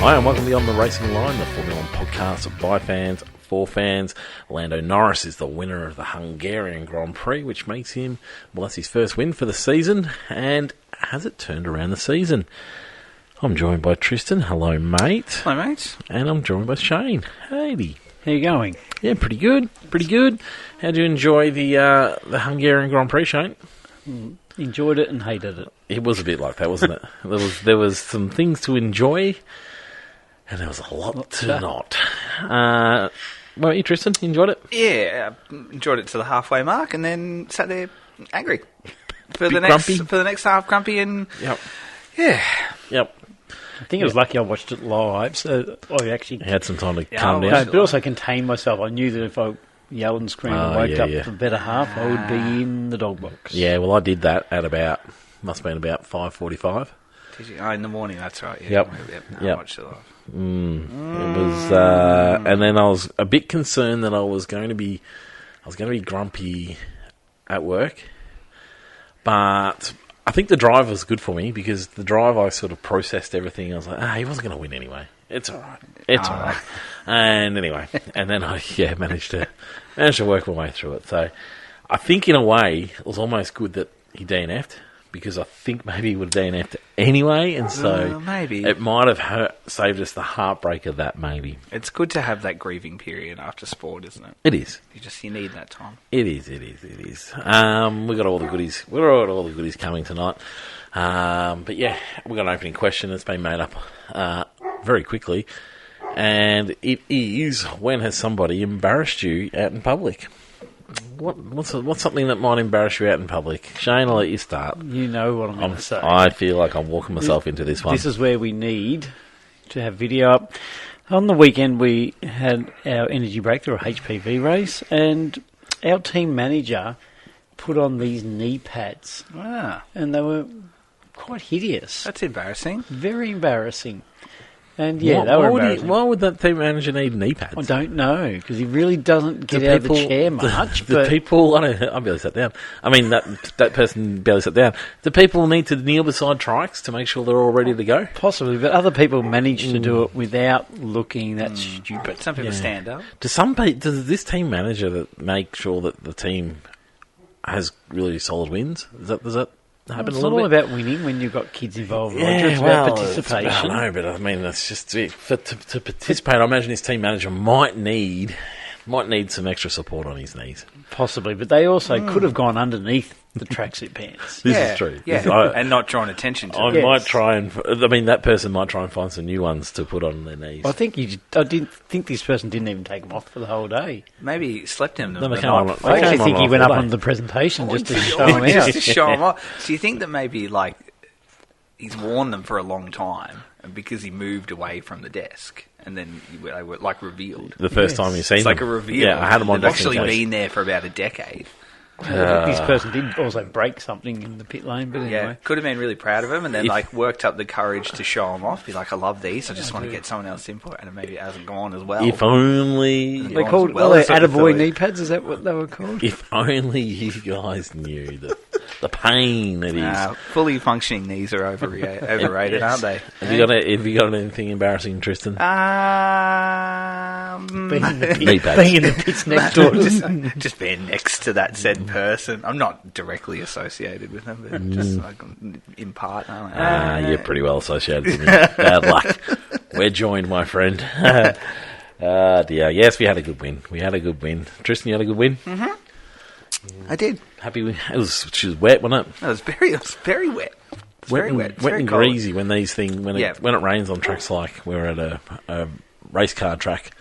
Hi and welcome to On the Racing Line, the Formula 1 podcast by fans, for fans. Lando Norris is the winner of the Hungarian Grand Prix, which makes him, well, that's his first win for the season, and has it turned around the season? I'm joined by Tristan. Hello, mate. Hello, mate. And I'm joined by Shane. Hey. How you going? Yeah, pretty good. Pretty good. How'd you enjoy the Hungarian Grand Prix, Shane? Enjoyed it and hated it. It was a bit like that, wasn't it? There was some things to enjoy, and there was a lot to not. Well, you, Tristan, you enjoyed it? Yeah, I enjoyed it to the halfway mark, and then sat there angry for the next half, grumpy, and Yep. yeah, Yep. I think I was lucky I watched it live, so I actually Had some time to Yeah, calm I down. was- but also contained myself. I knew that if I yelled and screamed and woke up for the better half, I would be in the dog box. Yeah, well, I did that at must have been about 5:45. did you? Oh, in the morning. That's right. Yeah, Yep. No, Yep. I watched it live. It was, and then I was a bit concerned that I was going to be grumpy at work, but I think the drive was good for me because the drive I sort of processed everything. I was like, he wasn't going to win anyway. It's all right. It's all right. And anyway, and then I managed to work my way through it. So I think in a way it was almost good that he DNF'd because I think maybe he would have DNF'd anyway, and so maybe it might have saved us the heartbreak of that. Maybe it's good to have that grieving period after sport, isn't it? it is. You need that time. It is. We got all the goodies. We've got all the goodies coming tonight. But yeah, we've got an opening question that's been made up very quickly, and it is: when has somebody embarrassed you out in public? What's something that might embarrass you out in public? Shane, I'll let you start. You know what I'm going to say. I feel like I'm walking myself into this one. This is where we need to have video up. On the weekend, we had our energy breakthrough, or HPV race, and our team manager put on these knee pads, and they were quite hideous. That's embarrassing. Very embarrassing. And yeah, they were embarrassing. Why would that team manager need knee pads? I don't know, because he really doesn't get out of the chair much. The people, I barely sat down. I mean, that person barely sat down. Do people need to kneel beside trikes to make sure they're all ready to go? Possibly, but other people manage to do it without looking that stupid. Some people stand up. Does this team manager make sure that the team has really solid wins? Does that happen It's a not little all bit? about winning when you've got kids involved, Roger. Yeah, It's about participation. I know, but I mean, that's just it. To participate, I imagine this team manager might need some extra support on his knees. Possibly, but they also could have gone underneath the tracksuit pants. This is true. Yeah, and not drawing attention to it. Might try and. I mean, that person might try and find some new ones to put on their knees. I didn't think this person didn't even take them off for the whole day. Maybe he slept in them. No, they the came night on- before. I actually came on think he off went all up day. on the presentation just to show Just them out. to show him off. So you think that maybe like he's worn them for a long time, and because he moved away from the desk, and then they were like revealed. The first time you've seen It's them. like a reveal. Yeah, I had them on They've just in actually case. been there for about a decade. This person did also break something in the pit lane, but Yeah, anyway. could have been really proud of him, and then like worked up the courage to show him off. Be like, I love these. I just want to get someone else input, and maybe it hasn't gone as well. If only. They Gone called as well well, as I attaboy thought. knee pads, is that what they were called? If only you guys knew the pain it is. Fully functioning knees are overrated, aren't they? Have you got anything embarrassing, Tristan? Being in the Knee pads. being in the pits next door. just being next to that said person. I'm not directly associated with them, but just like in part. You're pretty well associated with me. Bad luck. We're joined, my friend. Dear. Yes, we had a good win. Tristan, you had a good win? I did. Happy. She was wet, wasn't it? It was very wet. It's very wet. It's Wet very and cold. greasy when it rains on tracks like we're at a race car track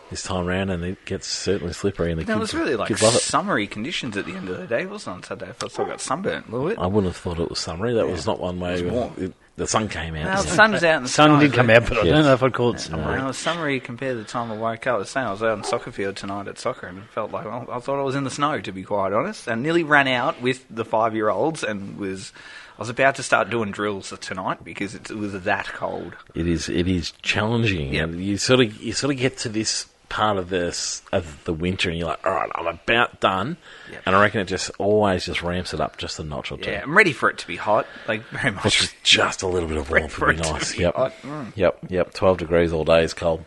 this time round, and it gets certainly slippery. And It was really like kids love it. summery conditions at the end of the day, wasn't it? On Saturday, I felt I got sunburnt a little bit. I wouldn't have thought it was summery. That was not one way. warm. The sun came out. Well, the sun was out in the Sun sky, did come out, but I Yes. don't know if I'd call it summer. It was summery compared to the time I woke up. I was saying I was out on the soccer field tonight at soccer, and it felt like I thought I was in the snow, to be quite honest. And nearly ran out with the 5-year-olds, and I was about to start doing drills tonight because it was that cold. It is challenging, Yeah. and you sort of get to this part of this of the winter, and you're like, all right, I'm about done. Yep. And I reckon it just always just ramps it up just a notch or two. Yeah, I'm ready for it to be hot, like very much. Just a little bit of warmth would be nice. Yep. Hot. Yep. 12 degrees all day is cold.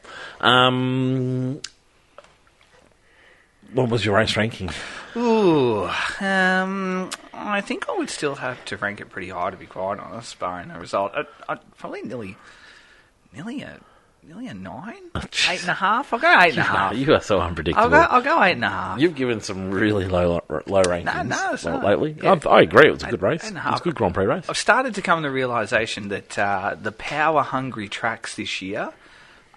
What was your race ranking? Ooh, I think I would still have to rank it pretty high, to be quite honest, barring the result. I'd probably nearly a 9? 8.5? I'll go 8.5. You are so unpredictable. I'll go 8.5. You've given some really low rankings No, it's not. lately. Yeah. I agree. It was a good race. 8.5. It was a good Grand Prix race. I've started to come to the realisation that the power-hungry tracks this year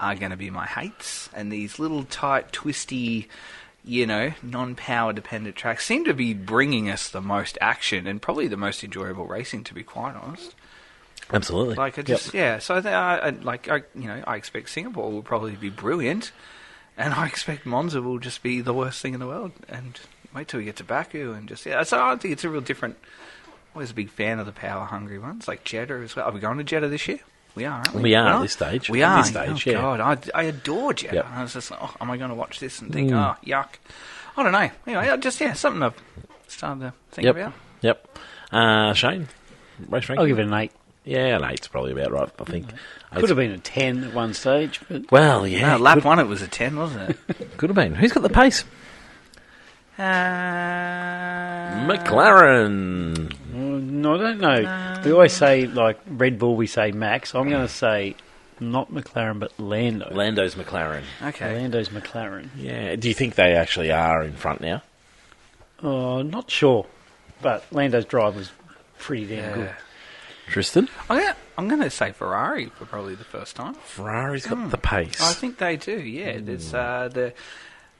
are going to be my hates, and these little tight, twisty, non-power dependent tracks seem to be bringing us the most action and probably the most enjoyable racing, to be quite honest. Absolutely. So I expect Singapore will probably be brilliant, and I expect Monza will just be the worst thing in the world. And wait till we get to Baku and so I think it's a real different. Always a big fan of the power-hungry ones, like Jeddah as well. Are we going to Jeddah this year? We are, aren't we? We are at this stage. We are. At this stage, yeah. God, I adore Jeddah. Yep. I was just like, am I going to watch this and think, yuck? I don't know. Anyway, something I've started to think about. Yep. Shane, race ranking? I'll give it an 8. Yeah, an 8's probably about right, I think. Could have been a 10 at one stage. But Well, yeah. Lap 1 it was a 10, wasn't it? Could have been. Who's got the pace? McLaren. no, I don't know. We always say, like, Red Bull, we say Max. I'm going to say not McLaren, but Lando. Lando's McLaren. Okay. Lando's McLaren. Yeah. Do you think they actually are in front now? Not sure. But Lando's drive was pretty damn good. Tristan? I'm going to say Ferrari for probably the first time. Ferrari's got the pace. I think they do. Yeah, there's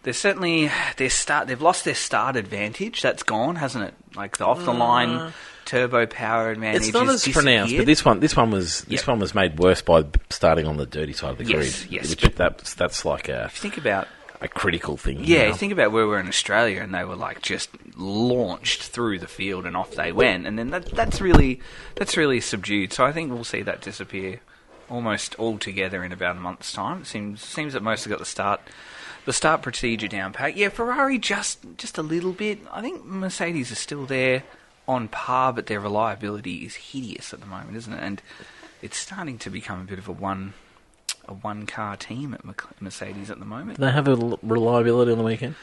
they're certainly they've lost their start advantage. That's gone, hasn't it? Like the off the line turbo power advantage. It's not as pronounced, but this one was made worse by starting on the dirty side of the grid. Yes. That's like If you think about a critical thing. you think about where we're in Australia, and they were like just launched through the field and off they went, and then that's really subdued. So I think we'll see that disappear almost altogether in about a month's time. It seems that most have got the start procedure down pat. Yeah, Ferrari just a little bit. I think Mercedes is still there on par, but their reliability is hideous at the moment, isn't it? And it's starting to become a bit of a one-car team at Mercedes at the moment. Do they have a reliability on the weekend?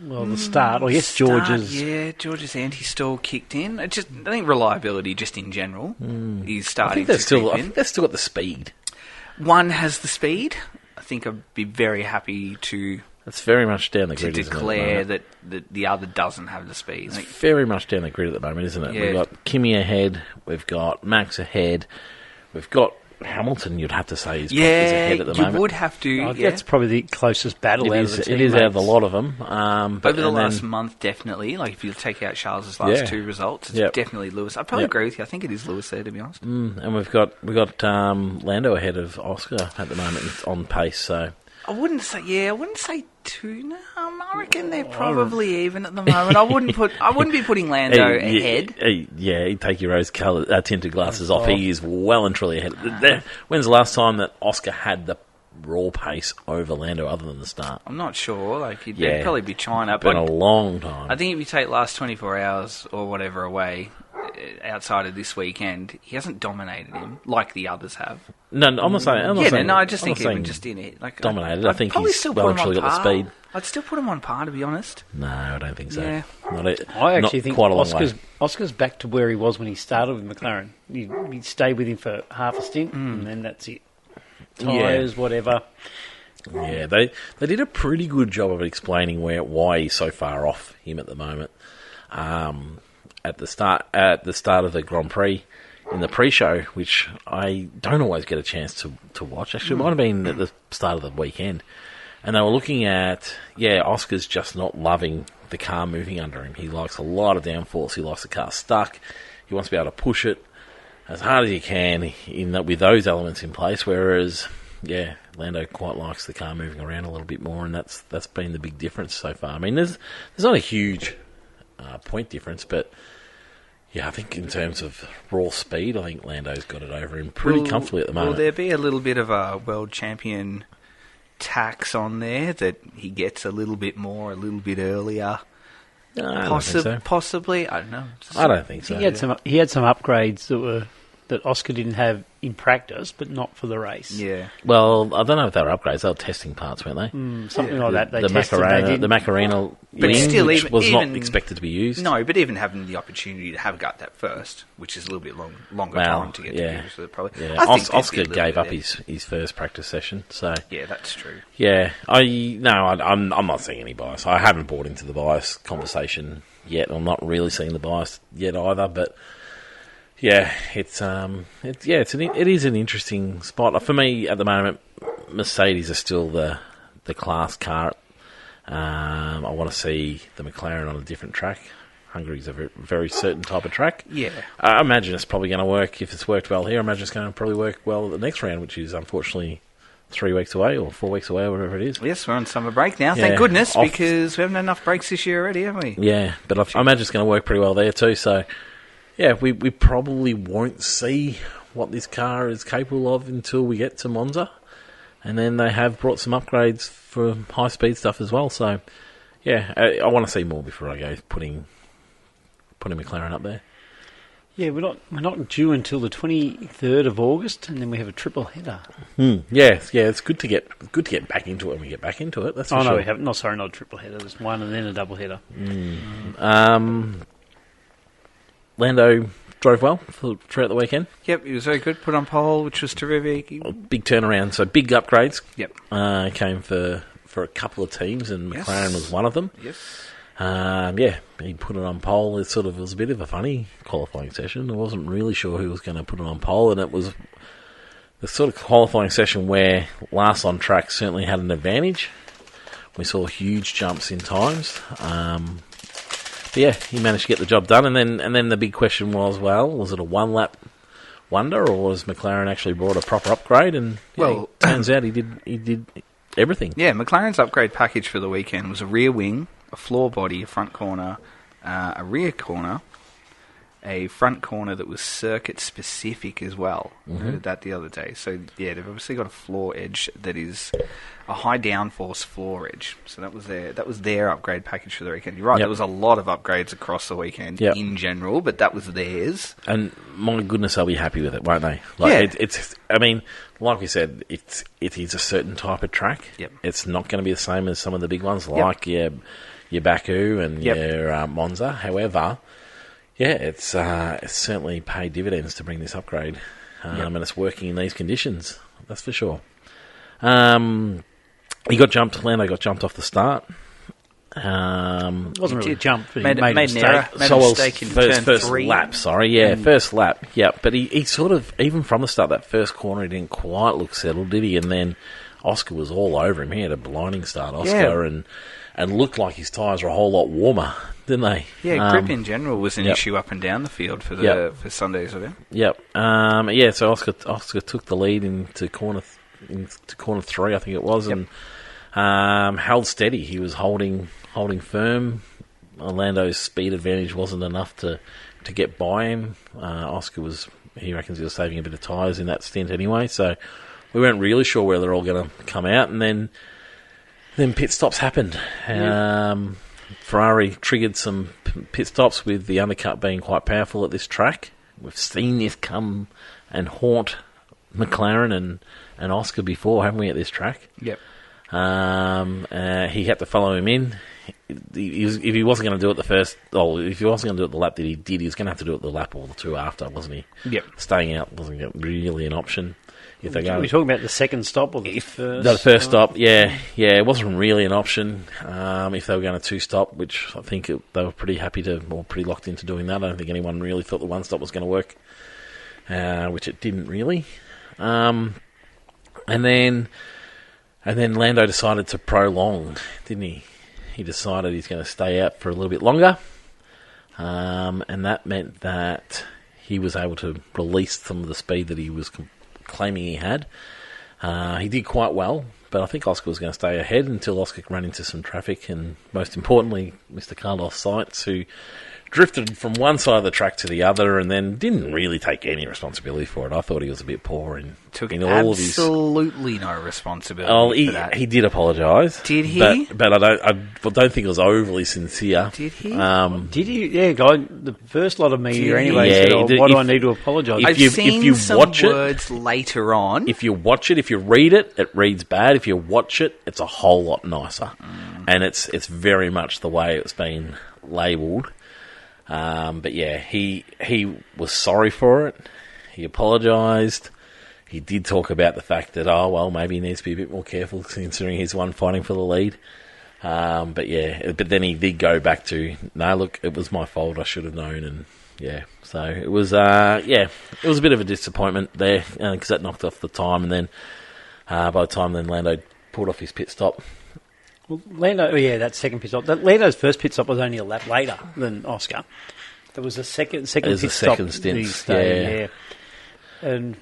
Well, the start. Well, yes, George's anti-stall kicked in. I think reliability, just in general, is starting I to creep in. think they've still got the speed. One has the speed. I think I'd be very happy to It's very much down the grid, declare that the other doesn't have the speed. It's very much down the grid at the moment, isn't it? Yeah. We've got Kimi ahead, we've got Max ahead, we've got Hamilton, you'd have to say, is ahead at the moment. You would have to. That's probably the closest battle out of the teammates. It is out of a lot of them. Over the last month, definitely. Like if you take out Charles's last two results, it's definitely Lewis. I probably agree with you. I think it is Lewis there, to be honest. And we've got Lando ahead of Oscar at the moment on pace. So I wouldn't say two. No, I reckon they're probably even at the moment. I wouldn't be putting Lando ahead. He'd take your rose-coloured tinted glasses off. He is well and truly ahead. When's the last time that Oscar had the raw pace over Lando other than the start? I'm not sure. Like it'd probably be China. Been a long time. I think if you take last 24 hours or whatever away, outside of this weekend, he hasn't dominated him like the others have. No, I'm not saying. I just think even just in it, like dominated. I think he's well and truly got the speed. I'd still put him on par, to be honest. No, I don't think so. Yeah. I actually think quite a long way. Oscar's back to where he was when he started with McLaren. He stayed with him for half a stint, and then that's it. Tyres, whatever. Yeah, they did a pretty good job of explaining why he's so far off him at the moment. At the start of the Grand Prix, in the pre-show, which I don't always get a chance to watch. Actually, it might have been at the start of the weekend. And they were looking at, Oscar's just not loving the car moving under him. He likes a lot of downforce. He likes the car stuck. He wants to be able to push it as hard as he can with those elements in place. Whereas, Lando quite likes the car moving around a little bit more, and that's been the big difference so far. I mean, there's not a huge point difference, but I think in terms of raw speed, I think Lando's got it over him pretty comfortably at the moment. Will there be a little bit of a world champion tax on there that he gets a little bit more, a little bit earlier? No, I don't think so. Possibly, I don't know. I don't think so. He had some upgrades that Oscar didn't have in practice, but not for the race. Yeah. Well, I don't know if they were upgrades. They were testing parts, weren't they? Something like that. They the tested. Macarena, But wing, still, which was even not expected to be used. No, but even having the opportunity to have got that first, which is a little bit longer time to get to use it, probably. Yeah. I think Oscar gave up his first practice session, so yeah, that's true. yeah. I'm not seeing any bias. I haven't bought into the bias conversation yet. I'm not really seeing the bias yet either, but. Yeah, it is an interesting spot for me at the moment. Mercedes are still the class car. I want to see the McLaren on a different track. Hungary's a very, very certain type of track. Yeah, I imagine it's probably going to work. If it's worked well here, I imagine it's going to probably work well at the next round, which is unfortunately 3 weeks away or 4 weeks away, or whatever it is. Yes, we're on summer break now. Yeah, Thank goodness, because we haven't had enough breaks this year already, have we? Yeah, but I imagine it's going to work pretty well there too. So. Yeah, we probably won't see what this car is capable of until we get to Monza. And then they have brought some upgrades for high-speed stuff as well. So, yeah, I want to see more before I go putting McLaren up there. Yeah, we're not due until the 23rd of August, and then we have a triple header. Yeah, it's good to get back into it when we get back into it. That's for sure. No, we haven't. No, sorry, not a triple header. There's one and then a double header. Lando drove well throughout the weekend. Yep, he was very good. Put on pole, which was terrific. Big turnaround, so big upgrades. Yep. Came for a couple of teams, and McLaren was one of them. Yes. He put it on pole. It was a bit of a funny qualifying session. I wasn't really sure who was going to put it on pole, and it was the sort of qualifying session where last on track certainly had an advantage. We saw huge jumps in times. But yeah, he managed to get the job done, and then the big question was it a one-lap wonder, or was McLaren actually brought a proper upgrade? And turns out he did everything. Yeah, McLaren's upgrade package for the weekend was a rear wing, a floor body, a front corner, a rear corner, a front corner that was circuit specific as well. We heard that the other day. So yeah, they've obviously got a floor edge that is a high downforce floor edge. So that was their upgrade package for the weekend. You're right, there was a lot of upgrades across the weekend in general, but that was theirs. And my goodness, they'll be happy with it, won't they? It's I mean, like we said, it is a certain type of track. Yep. It's not going to be the same as some of the big ones like your Baku and your Monza. However, it's certainly paid dividends to bring this upgrade, and it's working in these conditions. That's for sure. Lando got jumped off the start. It wasn't really a jump, but made he made an error. Made a mistake in turn first 3. lap. Sorry, first lap. Yeah, but he sort of, even from the start, that first corner, he didn't quite look settled, did he? And then Oscar was all over him. He had a blinding start, Oscar, and looked like his tyres were a whole lot warmer, didn't they? Yeah, grip in general was an issue up and down the field for Sunday's event. Yep. So Oscar took the lead into corner 3, I think it was, and held steady. He was holding firm. Lando's speed advantage wasn't enough to get by him. Oscar he reckons he was saving a bit of tyres in that stint anyway, so we weren't really sure where they're all going to come out, and then pit stops happened. Ferrari triggered some pit stops, with the undercut being quite powerful at this track. We've seen this come and haunt McLaren and Oscar before, haven't we, at this track? Yep. He had to follow him in. If he wasn't going to do it if he wasn't going to do it the lap that he did, he was going to have to do it the lap or the 2 after, wasn't he? Yep. Staying out wasn't really an option. Are we talking about the second stop or the first? The first stop, yeah. It wasn't really an option if they were going to 2-stop, which I think they were pretty happy or pretty locked into doing that. I don't think anyone really thought the 1-stop was going to work, which it didn't really. And then Lando decided to prolong, didn't he? He decided he's going to stay out for a little bit longer, and that meant that he was able to release some of the speed that he was claiming he had. He did quite well, but I think Oscar was going to stay ahead until Oscar ran into some traffic, and most importantly, Mr. Carlos Sainz, who drifted from one side of the track to the other and then didn't really take any responsibility for it. I thought he was a bit poor in all of his... Absolutely no responsibility for that. He did apologise. Did he? But I don't think it was overly sincere. Did he? Did he? Yeah, guy. The first lot of media anyway Yeah, said, he did. why do I need to apologise? I've seen some words later on. If you watch it, if you read it, it reads bad. If you watch it, it's a whole lot nicer. And it's very much the way it's been labelled. But yeah, he was sorry for it. He apologised. He did talk about the fact that, maybe he needs to be a bit more careful considering he's the one fighting for the lead. But then he did go back to, no, look, it was my fault. I should have known. And yeah, so it was, it was a bit of a disappointment there because that knocked off the time. And then by the time then Lando pulled off his pit stop. Well, Lando, that second pit stop. Lando's first pit stop was only a lap later than Oscar. There was a second pit a stop. Second stint, yeah. And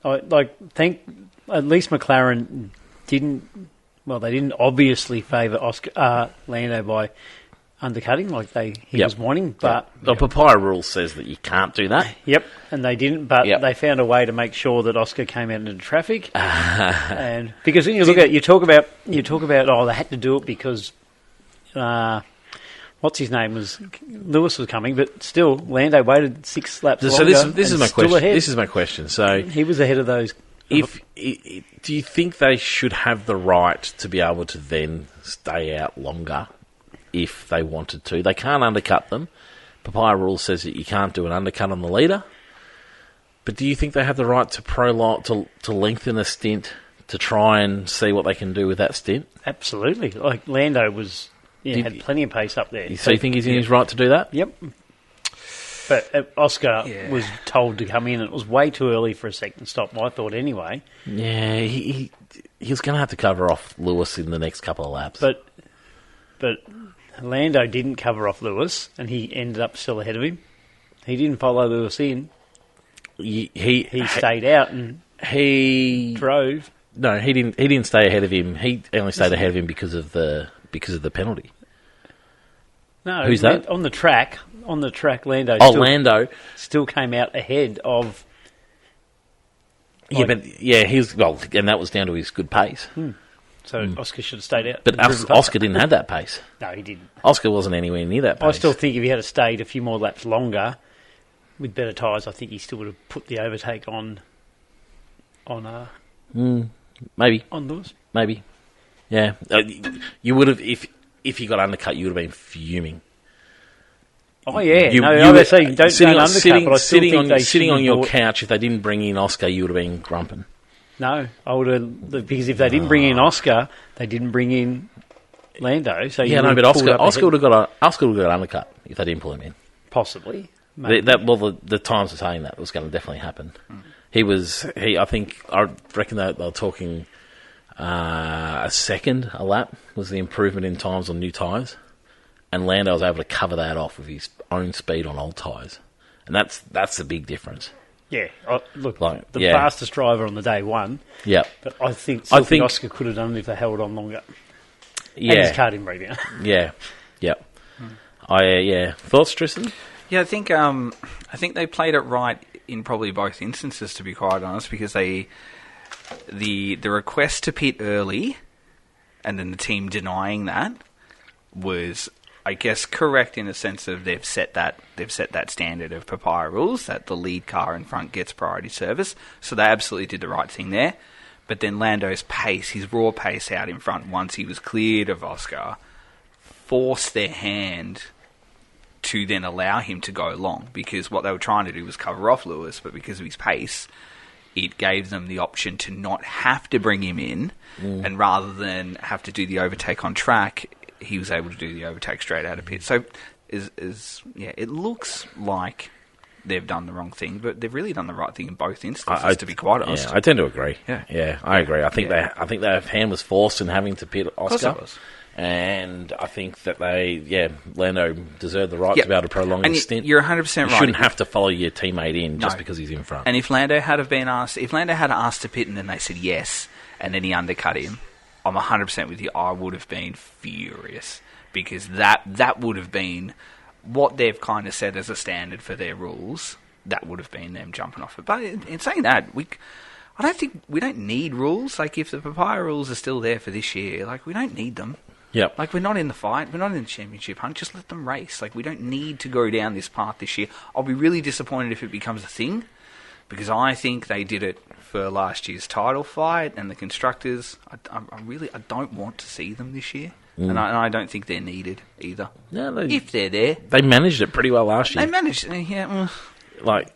I think at least McLaren didn't. Well, they didn't obviously favour Lando by undercutting like he was wanting, but the Papya rule says that you can't do that. Yep, and they didn't, but they found a way to make sure that Oscar came out into traffic. And because when you look at you talk about they had to do it because what's his name Lewis was coming, but still Lando waited 6 laps so longer. This is my question. This is my question. So he was ahead of those. Do you think they should have the right to be able to then stay out longer if they wanted to? They can't undercut them. Papya rule says that you can't do an undercut on the leader. But do you think they have the right to to lengthen a stint to try and see what they can do with that stint? Absolutely. Like Lando had plenty of pace up there. So you think he's in his right to do that? Yep. But Oscar was told to come in, and it was way too early for a second stop, I thought anyway. Yeah, he was going to have to cover off Lewis in the next couple of laps. But Lando didn't cover off Lewis, and he ended up still ahead of him. He didn't follow Lewis in. He stayed out and he drove. No, he didn't. He didn't stay ahead of him. He only stayed ahead of him because of the penalty. No, who's that on the track? On the track, Lando. Lando still came out ahead of. And that was down to his good pace. So Oscar should have stayed out. But Oscar didn't have that pace. No, he didn't. Oscar wasn't anywhere near that pace. I still think if he had stayed a few more laps longer with better tyres, I think he still would have put the overtake on maybe on Lewis. Maybe, yeah. You would have if he got undercut. You would have been fuming. Oh yeah, don't undercut. But I still think sitting on your couch. If they didn't bring in Oscar, you would have been grumping. No, I would have, because if they didn't bring in Oscar, they didn't bring in Lando. So but Oscar would have got undercut if they didn't pull him in. Possibly. The Times are saying that was going to definitely happen. I reckon they were talking a second a lap was the improvement in times on new tyres, and Lando was able to cover that off with his own speed on old tyres, and that's the big difference. Yeah, fastest driver on the day won. Yeah, but I think Oscar could have done it if they held on longer. Yeah, and his car didn't break down. Yeah. Thoughts, Tristan? Yeah, I think they played it right in probably both instances, to be quite honest, because the request to pit early and then the team denying that was, I guess, correct in the sense of they've set that standard of Papya rules that the lead car in front gets priority service. So they absolutely did the right thing there. But then Lando's pace, his raw pace out in front once he was cleared of Oscar, forced their hand to then allow him to go long, because what they were trying to do was cover off Lewis, but because of his pace, it gave them the option to not have to bring him in, and rather than have to do the overtake on track, he was able to do the overtake straight out of pit. So, it looks like they've done the wrong thing, but they've really done the right thing in both instances, to be quite honest. Yeah, I tend to agree. Yeah, I agree. I think their hand was forced in having to pit Oscar. Of course it was. And I think that Lando deserved the right to be able to prolong his stint. You're 100% right. You shouldn't have to follow your teammate in just because he's in front. And if Lando had asked to pit and then they said yes, and then he undercut him, I'm 100% with you. I would have been furious because that would have been what they've kind of set as a standard for their rules. That would have been them jumping off it. But in saying that, I don't think we don't need rules. Like, if the Papya rules are still there for this year, like, we don't need them. Yep. Like, we're not in the fight. We're not in the championship hunt. Just let them race. Like, we don't need to go down this path this year. I'll be really disappointed if it becomes a thing, because I think they did it for last year's title fight and the constructors. I don't want to see them this year. And I don't think they're needed either. No, if they're there. They managed it pretty well last year. They managed it, yeah. Like,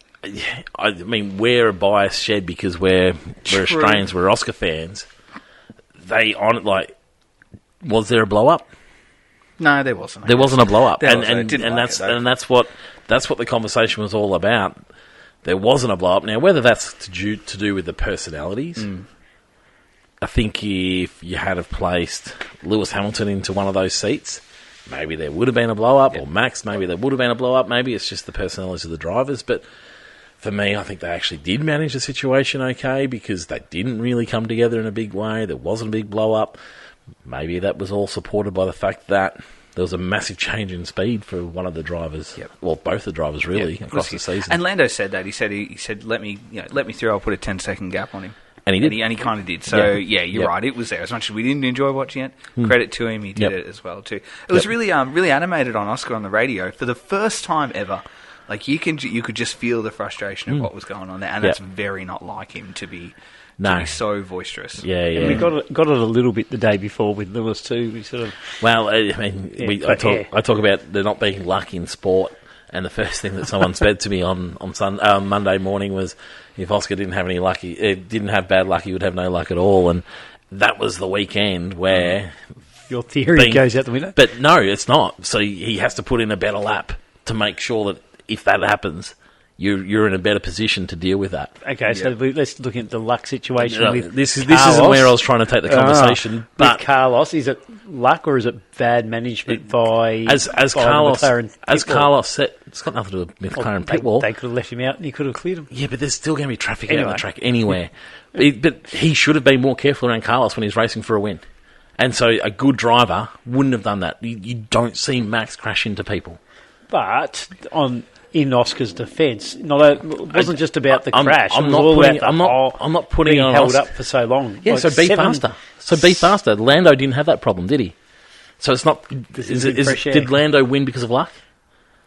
I mean, we're a biased shed because we're Australians, we're Oscar fans. Was there a blow up? No, there wasn't. There wasn't a blow up, and that's what the conversation was all about. There wasn't a blow up. Now, whether that's to do with the personalities, I think if you had have placed Lewis Hamilton into one of those seats, maybe there would have been a blow up, or Max, maybe there would have been a blow up. Maybe it's just the personalities of the drivers, but for me, I think they actually did manage the situation okay because they didn't really come together in a big way. There wasn't a big blow-up. Maybe that was all supported by the fact that there was a massive change in speed for one of the drivers. Yep. Well, both the drivers, really, across the season. And Lando said that. He said, let me through, I'll put a 10-second gap on him. And he did. And he kind of did. So, you're right. It was there. As much as we didn't enjoy watching it, credit to him, he did it as well, too. It was really animated on Oscar on the radio. For the first time ever, like, you could just feel the frustration of what was going on there. And that's very not like him to be so boisterous. Yeah, yeah. And we got it a little bit the day before with Lewis, too. We sort of... Well, I mean, I talk about there not being luck in sport. And the first thing that someone said to me on Monday morning was, if Oscar didn't have bad luck, he would have no luck at all. And that was the weekend where your theory goes out the window. But no, it's not. So he has to put in a better lap to make sure that if that happens, you're in a better position to deal with that. Okay, so let's look at the luck situation. This isn't where I was trying to take the conversation. But with Carlos, is it luck or is it bad management by Carlos said? It's got nothing to do with McLaren pitwall. They could have left him out and he could have cleared him. Yeah, but there's still going to be traffic out on the track anywhere. But he should have been more careful around Carlos when he's racing for a win. And so a good driver wouldn't have done that. You don't see Max crash into people. But in Oscar's defence, it wasn't just about the crash. I'm not putting on held up for so long. Yeah, so be faster. Be faster. Lando didn't have that problem, did he? So it's not. Did Lando win because of luck?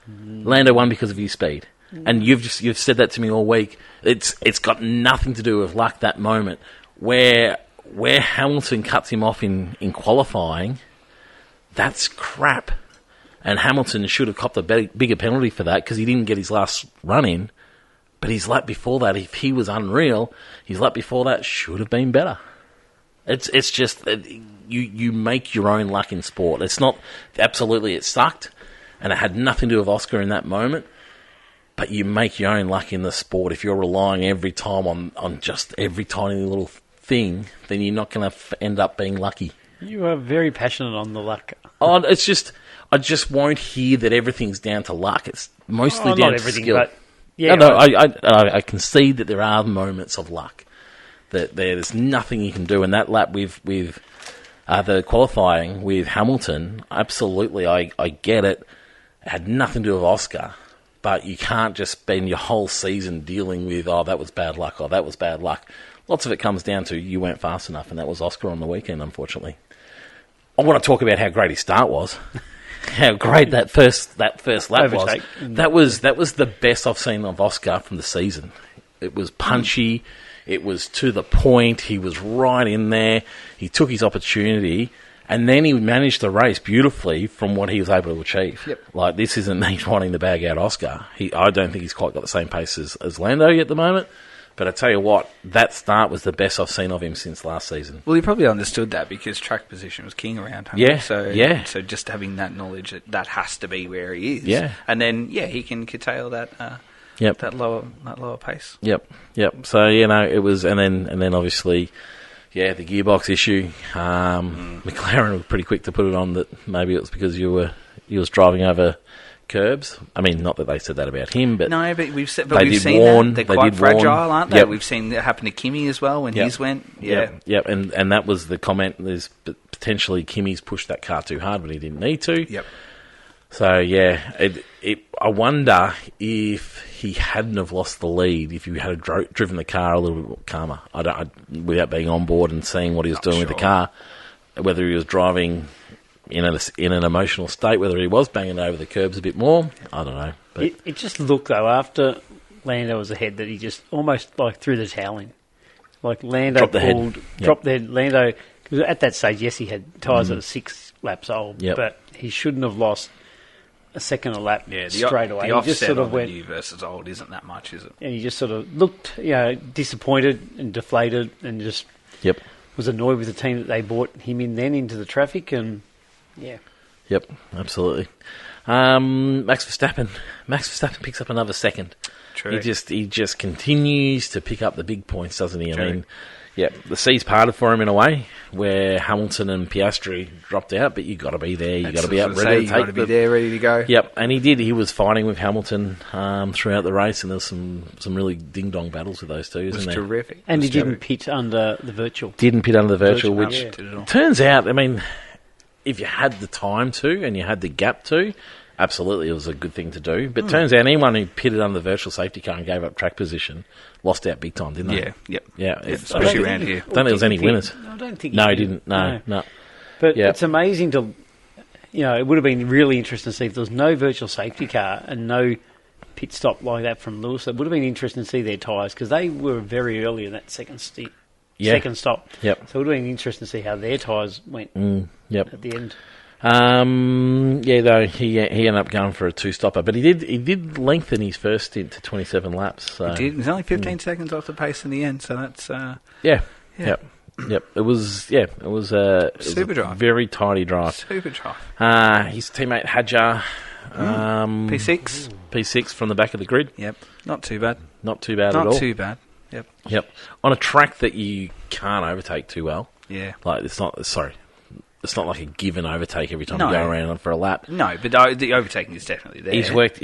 Lando won because of his speed, and you've said that to me all week. It's got nothing to do with luck. That moment where Hamilton cuts him off in qualifying, that's crap. And Hamilton should have copped a bigger penalty for that because he didn't get his last run in. But his lap before that, if he was unreal, his lap before that should have been better. It's just you make your own luck in sport. It's not absolutely it sucked, and it had nothing to do with Oscar in that moment. But you make your own luck in the sport. If you're relying every time on just every tiny little thing, then you're not going to end up being lucky. You are very passionate on the luck. Oh, it's just I just won't hear that everything's down to luck. It's mostly down to skill. But I concede that there are moments of luck. That there's nothing you can do. And that lap with the qualifying with Hamilton, absolutely, I get it. It had nothing to do with Oscar. But you can't just spend your whole season dealing with, that was bad luck, that was bad luck. Lots of it comes down to you weren't fast enough, and that was Oscar on the weekend, unfortunately. I want to talk about how great his start was. How great that first lap was. That was the best I've seen of Oscar from the season. It was punchy. It was to the point. He was right in there. He took his opportunity, and then he managed the race beautifully from what he was able to achieve. Yep. Like, this isn't me wanting the bag out Oscar. I don't think he's quite got the same pace as Lando at the moment. But I tell you what, that start was the best I've seen of him since last season. Well, he probably understood that because track position was king around him. Yeah, So just having that knowledge that has to be where he is. Yeah. And then, he can curtail that lower pace. Yep. So, it was... And then obviously, the gearbox issue. McLaren were pretty quick to put it on that maybe it was because you was driving over curbs. I mean, not that they said that about him, but No, but they we've did seen warn. that. They're They quite did warn. fragile, aren't they? Yep. We've seen that happen to Kimmy as well when Yep. his went. Yeah. Yep. And that was the comment. There's potentially Kimmy's pushed that car too hard, but he didn't need to. Yep. So yeah, I wonder if he hadn't have lost the lead, if he had driven the car a little bit calmer. Without being on board and seeing what he was doing with the car, whether he was driving in an emotional state, whether he was banging over the curbs a bit more, I don't know. But It just looked, though, after Lando was ahead, that he just almost like threw the towel in. Like Lando Dropped the head. dropped the head. Lando, because at that stage, yes, he had tyres that were 6 laps old, Yep. but he shouldn't have lost a second a lap Yeah, straight away. The He offset just sort of on went, the new versus old isn't that much, is it? and he just sort of looked, disappointed and deflated, and just yep, was annoyed with the team that they brought him in then into the traffic, and yeah. yep, absolutely. Max Verstappen picks up another second. True. He just continues to pick up the big points, doesn't he? True. I mean, yeah, the seas parted for him in a way, where Hamilton and Piastri dropped out, but you got to be there. You got to be up ready to You got to take be there, ready to go. Yep, and he did. He was fighting with Hamilton throughout the race, and there's some really ding dong battles with those two, It was isn't there? terrific. And It he was didn't terrific. pit under the virtual. Didn't pit under the virtual, Virtual, which yeah. Did it all. turns out, I mean, if you had the time to and you had the gap to, absolutely it was a good thing to do. But turns out anyone who pitted under the virtual safety car and gave up track position lost out big time, didn't they? Yeah, yep. Yeah, Especially around here. Don't think there was any winners. I don't think No, he did. didn't. No. But Yeah. it's amazing to, it would have been really interesting to see if there was no virtual safety car and no pit stop like that from Lewis. It would have been interesting to see their tyres because they were very early in that second stop. Yep. So it would have been interesting to see how their tyres went Yep. at the end. Though he ended up going for a 2-stopper, but he did lengthen his first stint to 27 laps. So. He did. It was only 15 seconds off the pace in the end, so that's... Yeah. Yeah. Yep. It was a Super drive. very tidy drive. super drive. His teammate Hadjar, P6. P6 from the back of the grid. Yep. Not too bad. Not too bad at all. Not too bad. Yep. Yep. On a track that you can't overtake too well. Yeah. Like it's not like a given overtake every time No. you go around for a lap. No, but the overtaking is definitely there. He's worked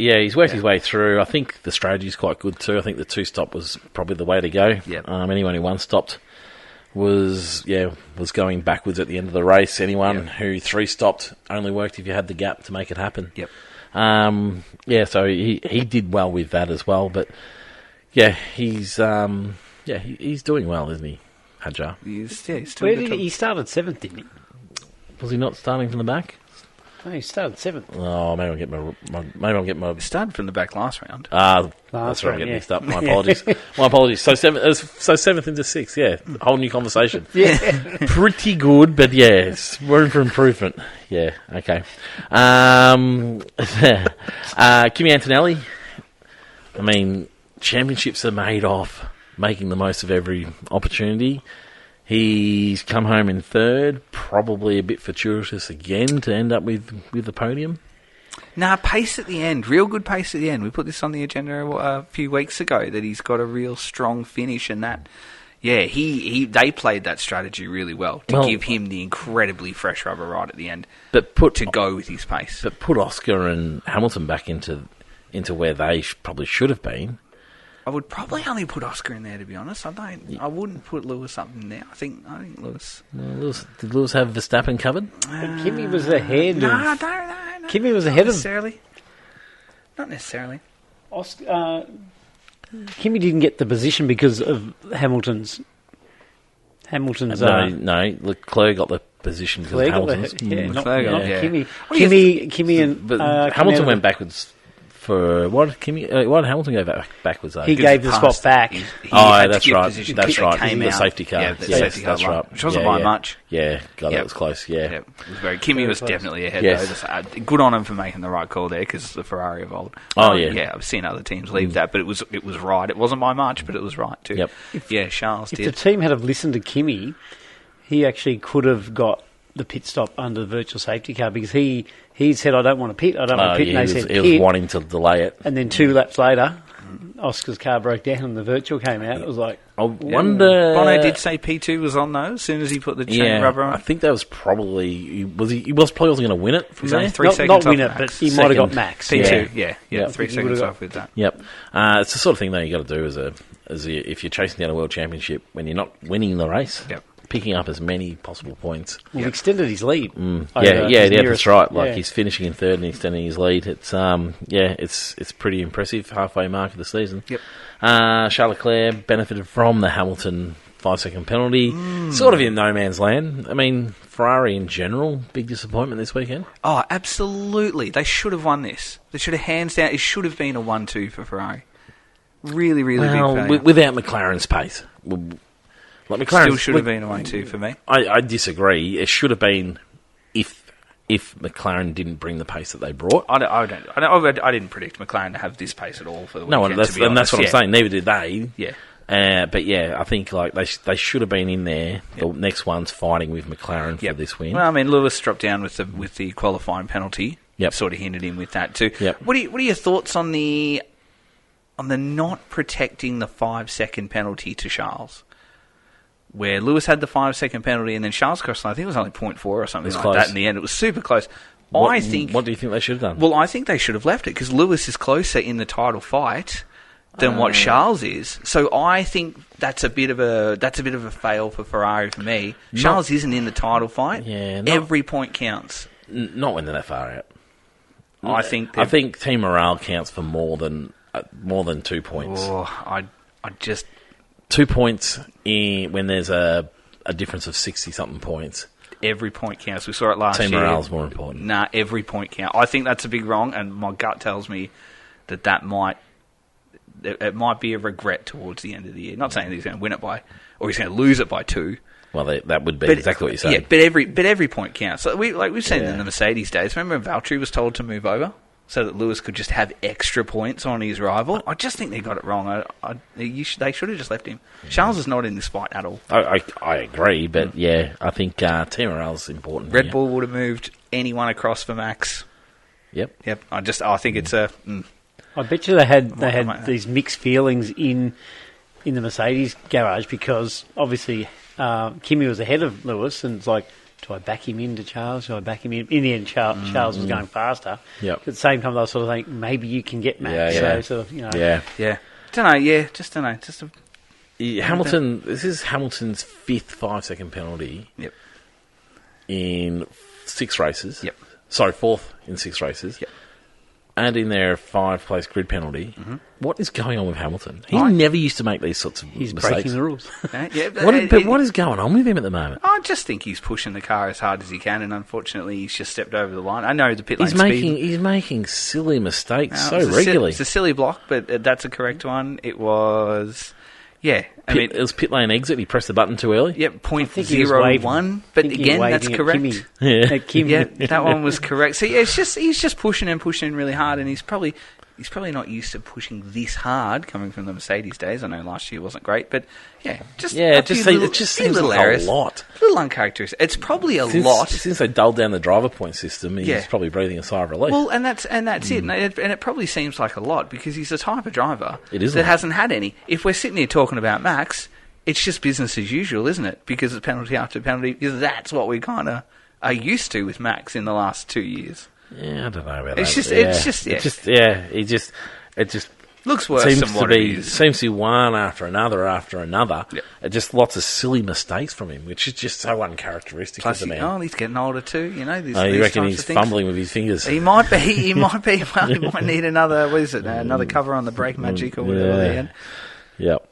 his way through. I think the strategy's quite good too. I think the 2-stop was probably the way to go. Yep. Anyone who 1-stopped was going backwards at the end of the race. Anyone who 3-stopped only worked if you had the gap to make it happen. Yep. So he did well with that as well. But yeah, he's doing well, isn't he, Hadjar? He's still Where good did job. he started 7th, didn't he? Was he not starting from the back? No, he started 7th. Oh, maybe I'll get my. He started from the back last round. That's Last where I'm round, getting yeah. mixed up. My apologies. My apologies. So 7th into 6th. Yeah, whole new conversation. Yeah. Pretty good, but yeah, it's room for improvement. Yeah. Okay. Kimi Antonelli. I mean, championships are made off making the most of every opportunity. He's come home in 3rd, probably a bit fortuitous again to end up with the podium. Nah, pace at the end. Real good pace at the end. We put this on the agenda a few weeks ago, that he's got a real strong finish, and that... Yeah, they played that strategy really well to give him the incredibly fresh rubber right at the end, But to go with his pace. But put Oscar and Hamilton back into where they probably should have been. I would probably only put Oscar in there, to be honest. I wouldn't put Lewis up in there. I think Lewis. Did Lewis have Verstappen covered? Kimmy was ahead No, of... no. Kimmy was ahead of... Not necessarily. Kimmy didn't get the position because of Hamilton's... No. Leclerc got the position because of Hamilton's. not yeah. Kimmy. Well, you Kimmy and... But Hamilton went backwards for... Why did Hamilton go backwards, though? He gave the spot back. He had to That's give right. position That's because right. they came The out. safety car. Yeah, the Yes, safety car that's won, right. which wasn't by much. Yeah, God, Yep. that was close, yeah. It was very. Kimmy was close. definitely ahead, Yes. though. Good on him for making the right call there, because the Ferrari of old. Oh, yeah. Yeah, I've seen other teams leave that, but it was right. It wasn't by much, but it was right, too. Yep. Yeah, Charles If the did. team had have listened to Kimmy, he actually could have got the pit stop under the virtual safety car because he said, I don't want to pit, I don't want to pit, and they said he pit. was wanting to delay it. And then 2 laps later, Oscar's car broke down and the virtual came out. It was like... I wonder... Bono did say P2 was on, though, as soon as he put the chain rubber on. I think that was probably... He was probably wasn't going to win it from there. 3 seconds not win it, off but Max. he might have got Max. P2, Yeah. yeah. 3 seconds off with that. Yep. It's the sort of thing, though, you got to do if you're chasing down a world championship when you're not winning the race. Yep. Picking up as many possible points. Well, he extended his lead. That's right. Like he's finishing in third and extending his lead. It's it's pretty impressive. Halfway mark of the season. Yep. Charles Leclerc benefited from the Hamilton 5-second penalty. Sort of in no man's land. I mean, Ferrari in general, big disappointment this weekend. Oh, absolutely. They should have won this. They should have hands down. It should have been a 1-2 for Ferrari. Really, really big failure. Without McLaren's pace. Like McLaren Still should have been a 1-2 for me. I disagree. It should have been if McLaren didn't bring the pace that they brought. I didn't predict McLaren to have this pace at all for the weekend. That's what I'm saying. Neither did they. Yeah. But yeah, I think like they should have been in there. The next one's fighting with McLaren for this win. Well, I mean, Lewis dropped down with the qualifying penalty. Yep. Sort of hinted in with that too. Yep. What are your thoughts on the not protecting the 5-second penalty to Charles? Where Lewis had the 5-second penalty and then Charles crossed, I think it was only 0.4 or something like that in the end. It was super close. What do you think they should have done? Well, I think they should have left it because Lewis is closer in the title fight than what Charles is. So I think that's a bit of a fail for Ferrari for me. Charles isn't in the title fight. Yeah, every point counts. Not when they're that far out. I think team morale counts for more than 2 points. Oh, I just 2 points when there's a difference of 60-something points. Every point counts. We saw it last year. Team morale is more important. Nah, every point counts. I think that's a big wrong, and my gut tells me that might be a regret towards the end of the year. Not saying that he's going to win it by, or he's going to lose it by 2. Well, that would be exactly what you say. Yeah, but every point counts. So we've seen it in the Mercedes days. Remember when Valtteri was told to move over so that Lewis could just have extra points on his rival? I just think they got it wrong. They should have just left him. Charles is not in this fight at all. I agree, but yeah, I think team morale is important. Red Bull would have moved anyone across for Max. Yep. I think it's a. I bet you they had these mixed feelings in the Mercedes garage because obviously Kimi was ahead of Lewis and it's like, do I back him into Charles? Do I back him in? In the end, Charles was going faster. Yep. At the same time, they were sort of thinking, maybe you can get Max. Yeah. So, sort of, Yeah. Don't know. Hamilton. This is Hamilton's 5th 5-second penalty. Yep. In 6 races. Yep. Sorry, 4th in 6 races. Yep. And in their 5-place grid penalty. Mm-hmm. What is going on with Hamilton? He Right. never used to make these sorts of He's mistakes. breaking the rules. What is going on with him at the moment? I just think he's pushing the car as hard as he can, and unfortunately, he's just stepped over the line. I know the pit lane speed. He's making silly mistakes No, regularly. It's a silly block, but that's a correct one. It was, it was pit lane exit. He pressed the button too early. Yep, he was waving. 0.01. But again, that's correct. At Kimi. Yeah, that one was correct. So yeah, he's just pushing really hard, and he's probably not used to pushing this hard coming from the Mercedes days. I know last year wasn't great, but it just seems little like errors, a lot. little uncharacteristic. It's probably a lot since they dulled down the driver point system. He's probably breathing a sigh of relief. Well, and that's it. And it probably seems like a lot because he's the type of driver that hasn't had any. If we're sitting here talking about Max, it's just business as usual, isn't it? Because it's penalty after penalty. Because that's what we kind of are used to with Max in the last 2 years. Yeah, I don't know about that. It just looks worse seems than what to it be. is. Seems to be one after another after another. Yep. Just lots of silly mistakes from him, which is just so uncharacteristic Plus, of the man. he's getting older too. You know, you reckon he's fumbling with his fingers? He might be. Well, he might need another. What is it? Another cover on the brake magic or whatever. Yeah. Yep.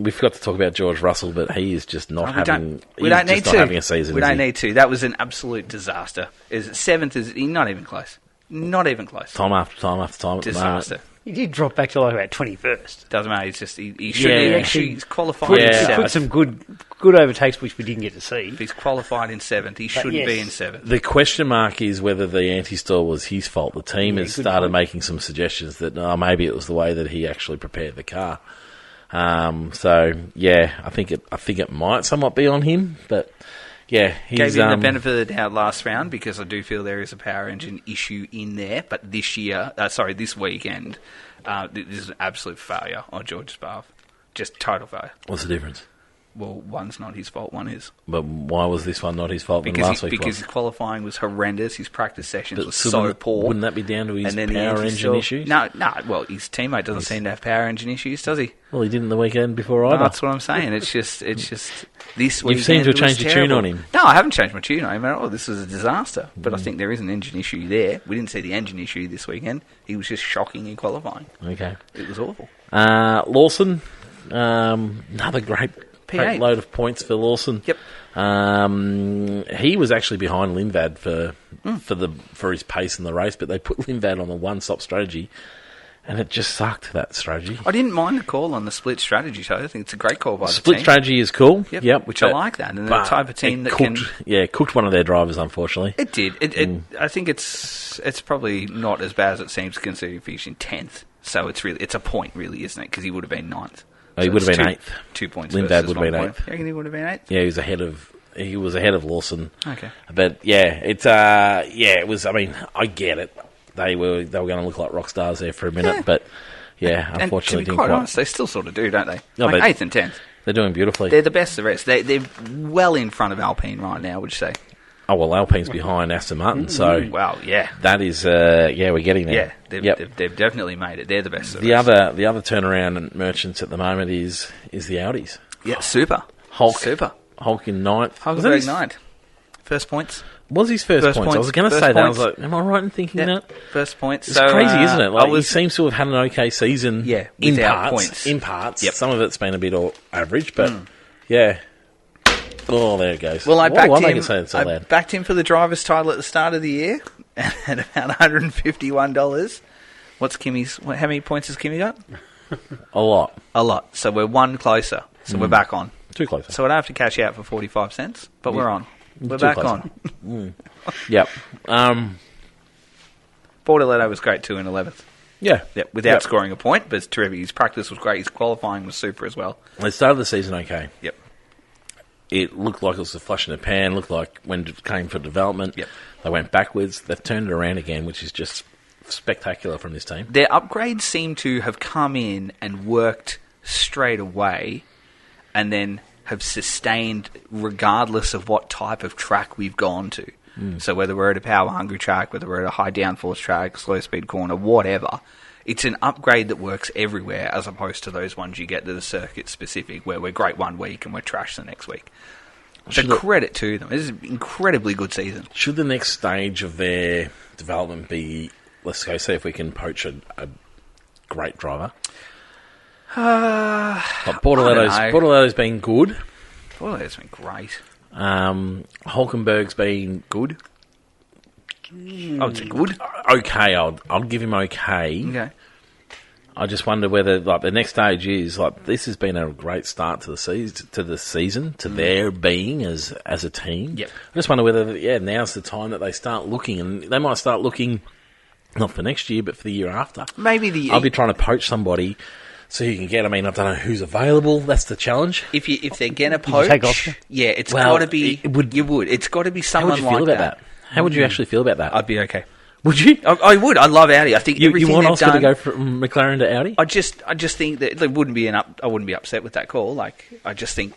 We forgot to talk about George Russell, but he is just not having. We don't need to. Having a season. We don't need to. That was an absolute disaster. Is 7th? Is he not even close? Not even close. Time after time after time. Disaster. He did drop back to like about 21st. Doesn't matter. It's just he should. He's qualified. He put some good overtakes, which we didn't get to see. If he's qualified in 7th, he shouldn't be in 7th. The question mark is whether the anti-stall was his fault. The team has started making some suggestions that maybe it was the way that he actually prepared the car. I think it might somewhat be on him, but Yeah, Gave him the benefit of the doubt last round because I do feel there is a power engine issue in there. But this weekend, this is an absolute failure on George's behalf. Just total failure. What's the difference? Well, one's not his fault, one is. But why was this one not his fault than last week? Because his qualifying was horrendous. His practice sessions were so poor. Wouldn't that be down to his power engine issues? No. Well, his teammate doesn't seem to have power engine issues, does he? Well, he didn't the weekend before either. No, that's what I'm saying. It's just this weekend. You seem to have changed your tune on him. No, I haven't changed my tune on him at all. This was a disaster. But I think there is an engine issue there. We didn't see the engine issue this weekend. He was just shocking in qualifying. Okay. It was awful. Lawson, another great load of points for Lawson. Yep. He was actually behind Lindvad for his pace in the race, but they put Lindvad on the one-stop strategy, and it just sucked, that strategy. I didn't mind the call on the split strategy, so I think it's a great call by the team. Split strategy is cool. Yep. Which I like that. And the type of team that cooked one of their drivers, unfortunately. It did. I think it's probably not as bad as it seems, considering finishing 10th. So it's a point, really, isn't it? Because he would have been 9th. So he would have been 8th. 2 points. Lindvad would have been 8th. You reckon he would have been 8th? Yeah, he was ahead of Lawson. Okay. But it was. I mean, I get it. They were going to look like rock stars there for a minute, but unfortunately, and to be quite honest, they still sort of do, don't they? No, 8th and 10th. They're doing beautifully. They're the best of the rest. They're well in front of Alpine right now, would you say? Oh, well, Alpine's behind Aston Martin, so... Well, yeah. That is, we're getting there. Yeah, they've definitely made it. They're the best of the rest. The other turnaround in merchants at the moment is the Audis. Yeah, super. Hulk in 9th. Hulkenberg 9th. First points. Was his first points? I was going to say that. I was like, am I right in thinking that? First points. It's crazy, isn't it? Like, he seems to have had an okay season in points. In parts. Yep. Some of it's been a bit average, but yeah. Oh, there it goes. Well, I backed him for the driver's title at the start of the year at about $151. What's Kimmy's? How many points has Kimmy got? A lot. So we're one closer. So we're back on. Too closer. So I don't have to cash out for 45 cents, but we're on. We're back on. Yep. Bortoletto was great too in 11th. Yeah. Yep, without scoring a point, but it's terrific. His practice was great. His qualifying was super as well. They started the season okay. Yep. It looked like it was a flash in the pan. Looked like when it came for development, they went backwards. They've turned it around again, which is just spectacular from this team. Their upgrades seem to have come in and worked straight away, and then have sustained regardless of what type of track we've gone to. So whether we're at a power-hungry track, whether we're at a high-downforce track, slow-speed corner, whatever, it's an upgrade that works everywhere, as opposed to those ones you get that are circuit-specific, where we're great one week and we're trash the next week. So credit to them. This is an incredibly good season. Should the next stage of their development be, let's go see if we can poach a great driver? Bortoletto's been good. Bortoletto's been great. Hulkenberg's been good. Oh, it's good. Okay, I'll give him okay. Okay. I just wonder whether the next stage is this has been a great start to the season, to their being as a team. Yep. I just wonder whether now's the time that they start looking, and they might start looking not for next year but for the year after. Maybe I'll be trying to poach somebody. So you can get. I mean, I don't know who's available. That's the challenge. If they're gonna poach, it's got to be. You would. It's got to be someone like that. How would you feel about that? How would you actually feel about that? I'd be okay. Would you? I would. I love Audi. I think you everything want they've Oscar done, to go from McLaren to Audi. I just think that I wouldn't be upset with that call. I think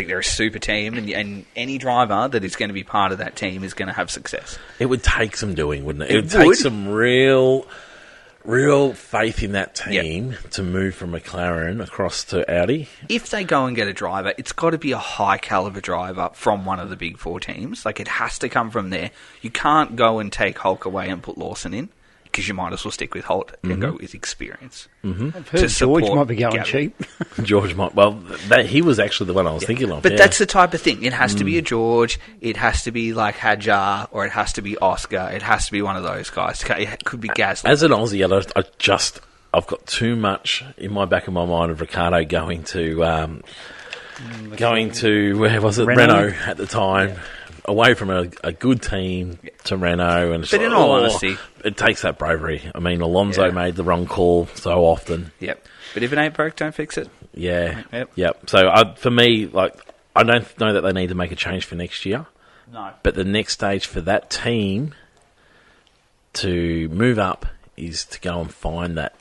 they're a super team, and any driver that is going to be part of that team is going to have success. It would take some doing, wouldn't it? It would take some real faith in that team to move from McLaren across to Audi. If they go and get a driver, it's got to be a high caliber driver from one of the big four teams. It has to come from there. You can't go and take Hulk away and put Lawson in, because you might as well stick with Holt and go with experience. I've heard George might be going cheap. George might. Well, he was actually the one I was thinking of. But that's the type of thing. It has to be a George. It has to be like Hadjar, or it has to be Oscar. It has to be one of those guys. It could be Gasly. As an Aussie, I've got too much in my back of my mind of Ricciardo going to where was it? Renault at the time. Yeah. Away from a good team to Renault, and but in all honesty, it takes that bravery. I mean, Alonso made the wrong call so often. Yep. But if it ain't broke, don't fix it. Yeah. Yep. So for me, I don't know that they need to make a change for next year. No. But the next stage for that team to move up is to go and find that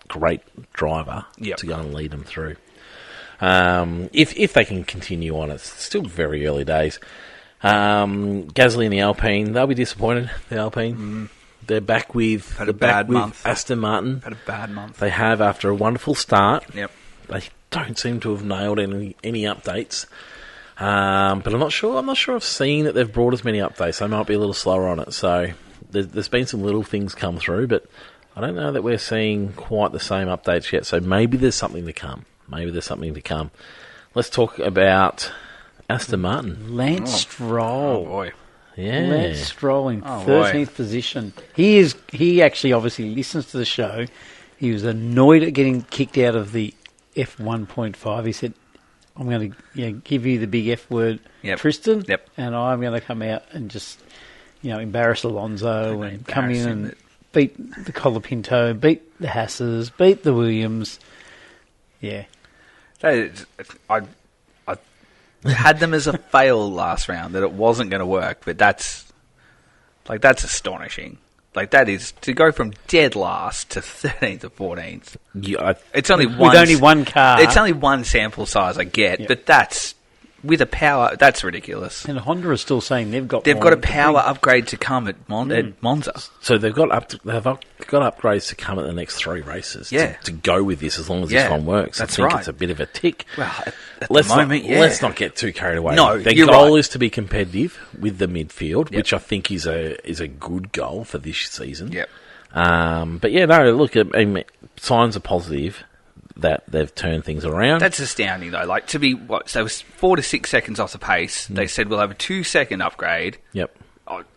great driver to go and lead them through. If they can continue on, it's still very early days. Gasly and the Alpine, they'll be disappointed. The Alpine, they're back with Aston Martin. Had a bad month. They have after a wonderful start. Yep. They don't seem to have nailed any updates. But I'm not sure. I'm not sure I've seen that they've brought as many updates. They might be a little slower on it. So there's been some little things come through, but I don't know that we're seeing quite the same updates yet. So maybe there's something to come. Let's talk about Aston Martin. Lance Stroll. Oh, boy. Yeah. Lance Stroll in 13th position. He actually obviously listens to the show. He was annoyed at getting kicked out of the F1.5. He said, I'm going to give you the big F word, Tristan, and I'm going to come out and just embarrass Alonso and come in and beat the Colapinto, beat the Hasses, beat the Williams. Yeah. I had them as a fail last round, that it wasn't going to work, but that's astonishing. Like, that is, to go from dead last to 13th or 14th. Yeah, it's only with only one car. It's only one sample size, I get, but that's, with a power, that's ridiculous. And Honda is still saying they've got a power upgrade to come at Monza. So they've got upgrades to come at the next 3 races to go with this as long as this one works. That's I think it's a bit of a tick. Well, at the moment, let's not get too carried away. No, their goal is to be competitive with the midfield, which I think is a good goal for this season. Yep. But yeah, no, look, signs are positive that they've turned things around. That's astounding, though. Like, to be, so it was 4 to 6 seconds off the pace. They said, we'll have a 2-second upgrade. Yep.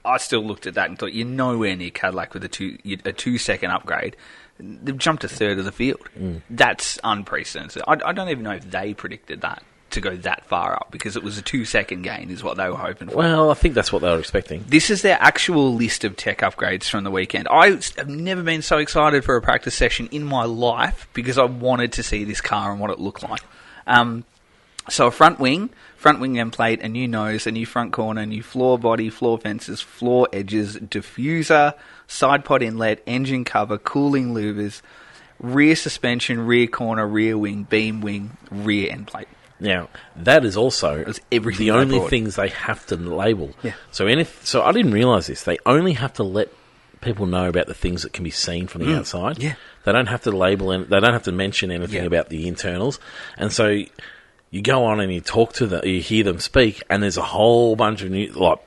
I still looked at that and thought, you're nowhere near Cadillac with a 2-second upgrade. They've jumped a third of the field. That's unprecedented. I don't even know if they predicted that, to go that far up, because it was a 2-second gain is what they were hoping for. Well, I think that's what they were expecting. This is their actual list of tech upgrades from the weekend. I have never been so excited for a practice session in my life, because I wanted to see this car and what it looked like. So a front wing end plate, a new nose, a new front corner, new floor body, floor fences, floor edges, diffuser, side pod inlet, engine cover, cooling louvers, rear suspension, rear corner, rear wing, beam wing, rear end plate. Now, that is also the only things they have to label. Yeah. So I didn't realise this. They only have to let people know about the things that can be seen from the outside. Yeah. They don't have to label and they don't have to mention anything about the internals. And so you go on and you talk to them, you hear them speak, and there's a whole bunch of new, like,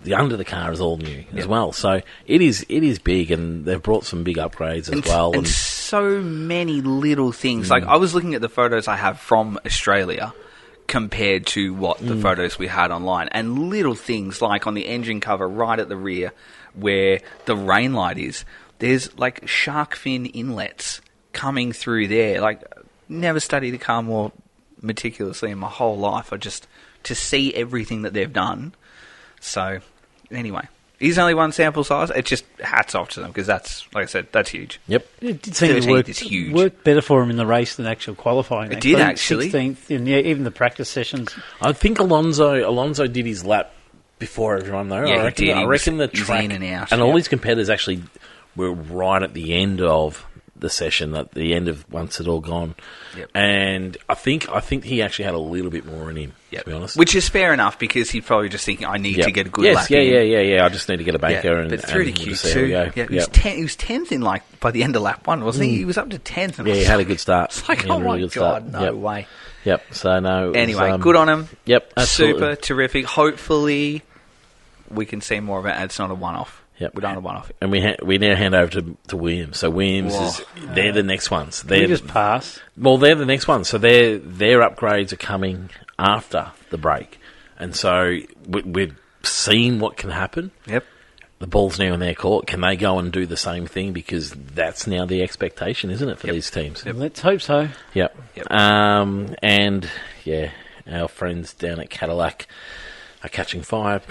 the under the car is all new as well. So it is big, and they've brought some big upgrades as well. And so many little things. Like, I was looking at the photos I have from Australia compared to what the photos we had online, and little things like on the engine cover right at the rear where the rain light is, there's like shark fin inlets coming through there. Like, never studied a car more meticulously in my whole life. To see everything that they've done. So, anyway, he's only one sample size. It's just hats off to them, because that's, like I said, that's huge. Yep. It did seem to work better for him in the race than actual qualifying. It did, actually. 16th, and even the practice sessions. I think Alonso did his lap before everyone, though. Yeah, I reckon the track in and out. And all his competitors actually were right at the end of the session, at the end of once it all gone. Yep. And I think he actually had a little bit more in him, to be honest. Which is fair enough, because he's probably just thinking, I need to get a good lap in. Yeah. I just need to get a banker. But through to Q2, he was 10th in, like, by the end of lap 1, wasn't he? He was up to 10th. And he had a good start. It's like, oh my God, no way. Yep, so no. Anyway, good on him. Yep, absolutely. Super terrific. Hopefully we can see more of it, and it's not a one-off. Yep. We're done a one-off. And we now hand over to Williams. So Williams they're the next ones. They just pass. Well, they're the next ones. So their upgrades are coming after the break. And so we've seen what can happen. Yep. The ball's now in their court. Can they go and do the same thing? Because that's now the expectation, isn't it, for these teams? Yep. Let's hope so. Yep. And, our friends down at Cadillac are catching fire.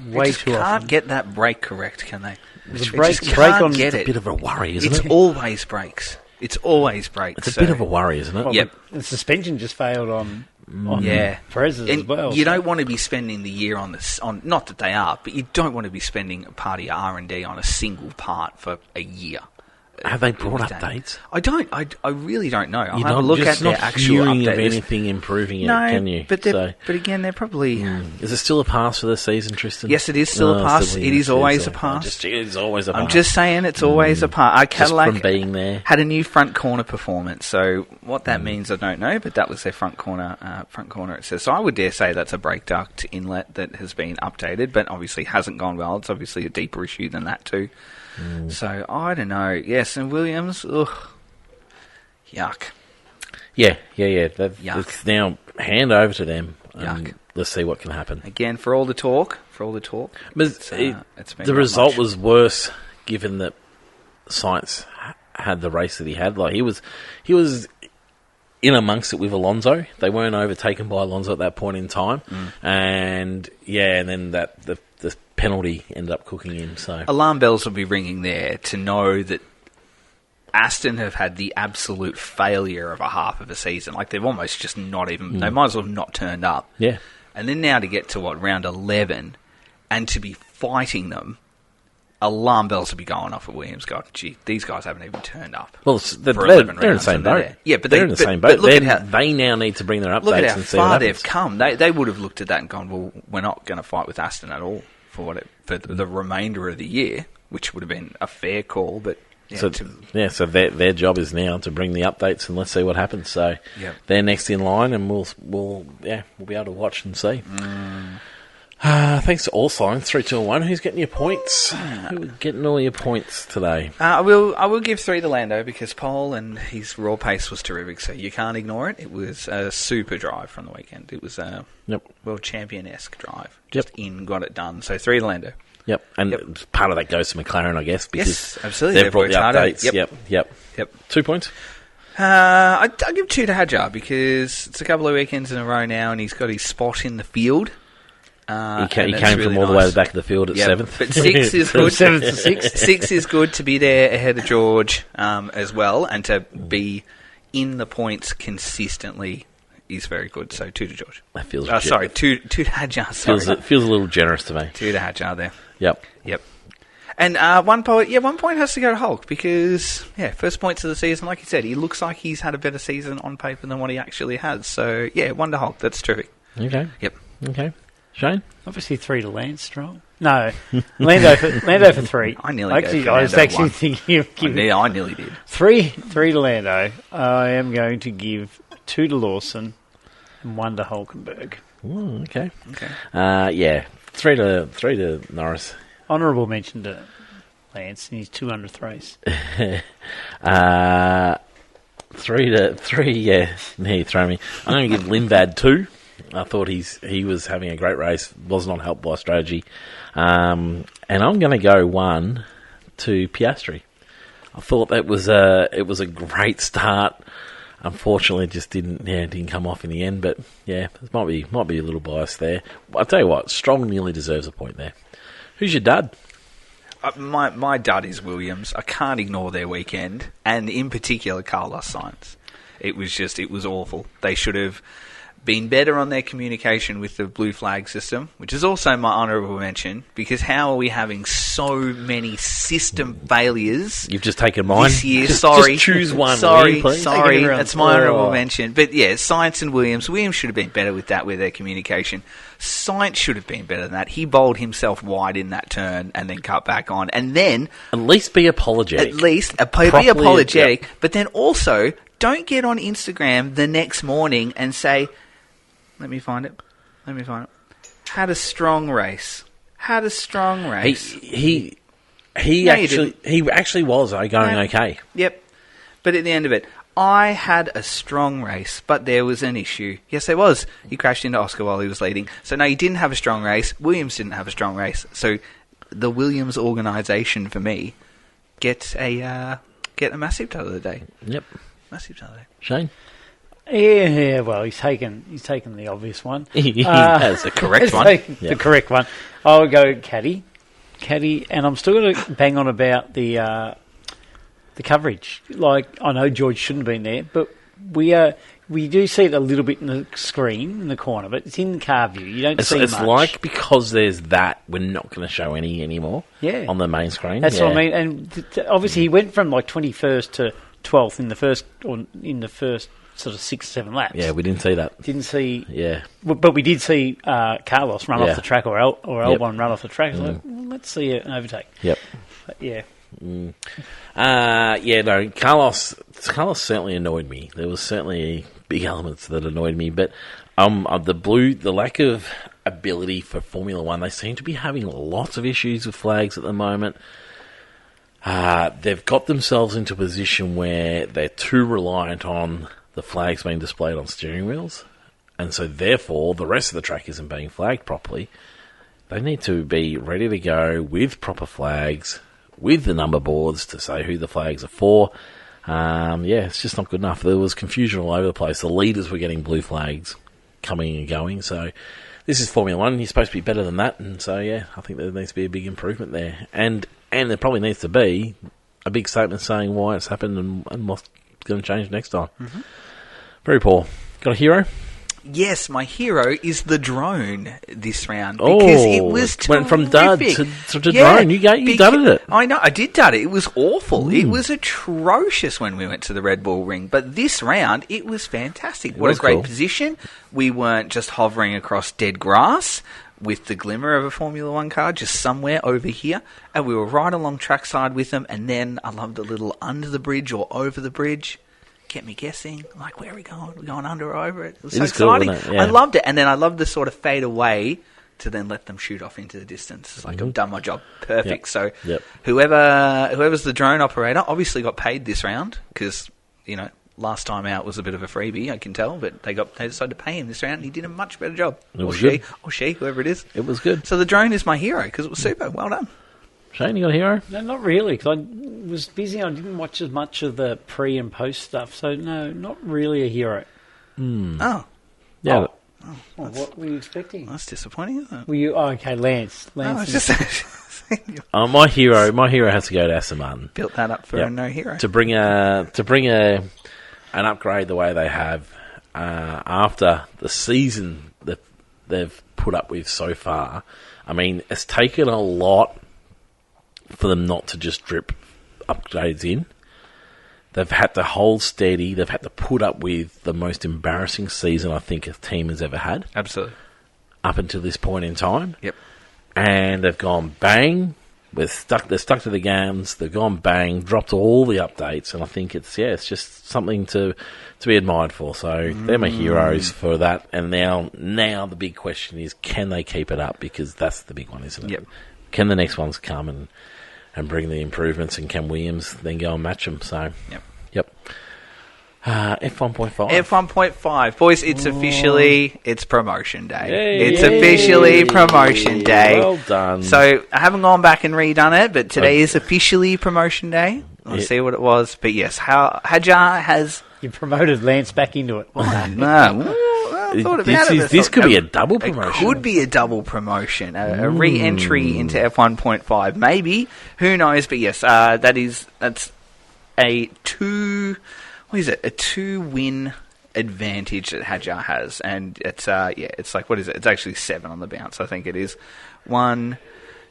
Way too often. Can't get that brake correct, can they? The brake on is a bit of a worry, isn't it? It's always brakes. It's always brakes. It's a bit of a worry, isn't it? Well, the suspension just failed on on Perez's as And well. you don't want to be spending the year on this. On not that they are, but you don't want to be spending a part of your R&D on a single part for a year. Have they brought updates? I don't. I really don't know. I'll You're have a not look just at their not actual hearing of updates. anything improving it, No, can you? but again, they're probably. Is it still a pass for the season, Tristan? Yes, it is still a pass. It is always a pass. It is always a pass. I'm just saying it's always a pass. Cadillac from being there. had a new front corner performance. So what that means, I don't know. But that was their front corner. It says. So I would dare say that's a brake duct inlet that has been updated, but obviously hasn't gone well. It's obviously a deeper issue than that too. So I don't know. Yes, and Williams. Ugh. Yuck. Yeah. Yuck. It's now hand over to them. Yuck. Let's see what can happen. Again, for all the talk. But it's been the not result much. was worse, given that Sainz had the race that he had. Like he was in amongst it with Alonso. They weren't overtaken by Alonso at that point in time, and then the penalty ended up cooking him. So Alarm bells will be ringing there to know that Aston have had the absolute failure of a half of a season. Like they've almost just not even. They might as well have not turned up. Yeah, and then now to get to round 11, and to be fighting them. Alarm bells will be going off at Williams. God, gee, these guys haven't even turned up. Well, they're in the same boat. Yeah, but they're in the same boat. Look at how, they now need to bring their updates look at how and see what far happens. they've come. They would have looked at that and gone, well, we're not going to fight with Aston at all for the remainder of the year, which would have been a fair call. But so their job is now to bring the updates and let's see what happens. So they're next in line, and we'll be able to watch and see. Thanks to all signs 3, 2, and 1. Who's getting your points? Who's getting all your points today? I will give 3 to Lando because pole and his raw pace was terrific, so you can't ignore it. It was a super drive from the weekend. It was a world champion-esque drive. Just got it done. So 3 to Lando. Yep, and part of that goes to McLaren, I guess, because absolutely. they've brought the updates. Yep. 2 points. I'll give 2 to Hadjar because it's a couple of weekends in a row now, and he's got his spot in the field. He came from all the way to the back of the field at 7th. But 6 is good. 7th to 6th. 6 is good to be there ahead of George as well, and to be in the points consistently is very good. So 2 to George. That feels 2 to Hadjar. Sorry. Feels a little generous to me. 2 to Hadjar there. Yep. And 1 point has to go to Hulk because first points of the season, like you said, he looks like he's had a better season on paper than what he actually has. So 1 to Hulk. That's terrific. Okay. Yep. Okay. Shane? Obviously 3 to Lance Stroll. No, Lando for 3. I nearly I was actually thinking of giving. I nearly did. 3 to Lando. I am going to give 2 to Lawson and 1 to Hulkenberg. Ooh, okay. 3 to Norris. Honourable mention to Lance in his 200th race. 3 to 3. Yeah, you throw me. I'm going to give Lindbad 2. I thought he was having a great race. Was not helped by strategy, and I'm going to go 1 to Piastri. I thought that was it was a great start. Unfortunately, it just didn't come off in the end. But it might be a little biased there. I'll tell you what, Stroll nearly deserves a point there. Who's your dud? My dud is Williams. I can't ignore their weekend, and in particular Carlos Sainz. It was awful. They should have been better on their communication with the blue flag system, which is also my honourable mention, because how are we having so many system failures? You've just taken mine. This year, just choose one. Sorry, please. that's my honourable mention. But Sainz and Williams should have been better with their communication. Sainz should have been better than that. He bowled himself wide in that turn and then cut back on. And then at least be apologetic. Be apologetic, but then also don't get on Instagram the next morning and say, Let me find it. Had a strong race. He actually was going okay. Yep. But at the end of it, I had a strong race, but there was an issue. Yes, there was. He crashed into Oscar while he was leading. So no, he didn't have a strong race. Williams didn't have a strong race. So the Williams organisation for me get a massive title of the day. Yep. Massive title of the day. Shane? Yeah, well, he's taken the obvious one. He has the correct one. The correct one. I'll go Caddy, and I'm still going to bang on about the coverage. Like, I know George shouldn't have been there, but we do see it a little bit in the screen in the corner, but it's in car view. You don't see It's much. like because there's that, we're not going to show any anymore. Yeah. On the main screen. That's what I mean. And obviously, he went from like 21st to 12th in the first sort of 6 or 7 laps. Yeah, we didn't see that. Didn't see. Yeah. But we did see Carlos run Yeah. off the track or Albon run off the track. So let's see an overtake. Yep. But yeah. No, Carlos certainly annoyed me. There was certainly big elements that annoyed me, but the lack of ability for Formula One, they seem to be having lots of issues with flags at the moment. They've got themselves into a position where they're too reliant on the flags being displayed on steering wheels, and so therefore the rest of the track isn't being flagged properly. They need to be ready to go with proper flags, with the number boards to say who the flags are for. It's just not good enough. There was confusion all over the place. The leaders were getting blue flags coming and going, so this is Formula One. You're supposed to be better than that, and so I think there needs to be a big improvement there. And there probably needs to be a big statement saying why it's happened and what's going to change next time. Mm-hmm. Very poor. Got a hero? Yes, my hero is the drone this round because it was terrific. Went from dud to drone. You dudded it. I know, I did dud it. It was awful. It was atrocious when we went to the Red Bull Ring. But this round, it was fantastic. What a great position. We weren't just hovering across dead grass with the glimmer of a Formula One car just somewhere over here. And we were right along trackside with them. And then I loved a little under the bridge or over the bridge. Kept me guessing, like, where are we going? We're going under or over it. It was so exciting. Cool, wasn't it? Yeah. I loved it. And then I loved the sort of fade away to then let them shoot off into the distance. It's like, I've done my job perfect. So whoever's the drone operator obviously got paid this round because, last time out was a bit of a freebie, I can tell, but they decided to pay him this round and he did a much better job. Or she, whoever it is. It was good. So the drone is my hero because it was super. Well done. Shane, you got a hero? No, not really, because I was busy. I didn't watch as much of the pre and post stuff, so no, not really a hero. Oh. Yeah. Well, what were you expecting? That's disappointing, isn't it? Were you? Oh, okay, Lance. My hero has to go to Aston Martin. Built that up for a no hero. To bring an upgrade the way they have after the season that they've put up with so far. I mean, it's taken a lot for them not to just drip upgrades in. They've had to hold steady. They've had to put up with the most embarrassing season I think a team has ever had. Absolutely. Up until this point in time. Yep. And they've gone bang. They're stuck to the gams. They've gone bang, dropped all the updates, and I think it's just something to be admired for. So they're my heroes for that. And now the big question is, can they keep it up? Because that's the big one, isn't it? Yep. Can the next ones come and bring the improvements, and can Williams then go and match them? So, yep. F1.5. F1.5. Boys, it's promotion day. Officially promotion day. Well done. So, I haven't gone back and redone it, but today is officially promotion day. Let's see what it was. But yes, Hadjar has... You promoted Lance back into it. This could be a double promotion. It could be a double promotion, a re-entry into F1.5, maybe. Who knows? But yes, that's a a 2-win advantage that Hadjar has, and it's like, what is it? It's actually 7 on the bounce. I think it is 1,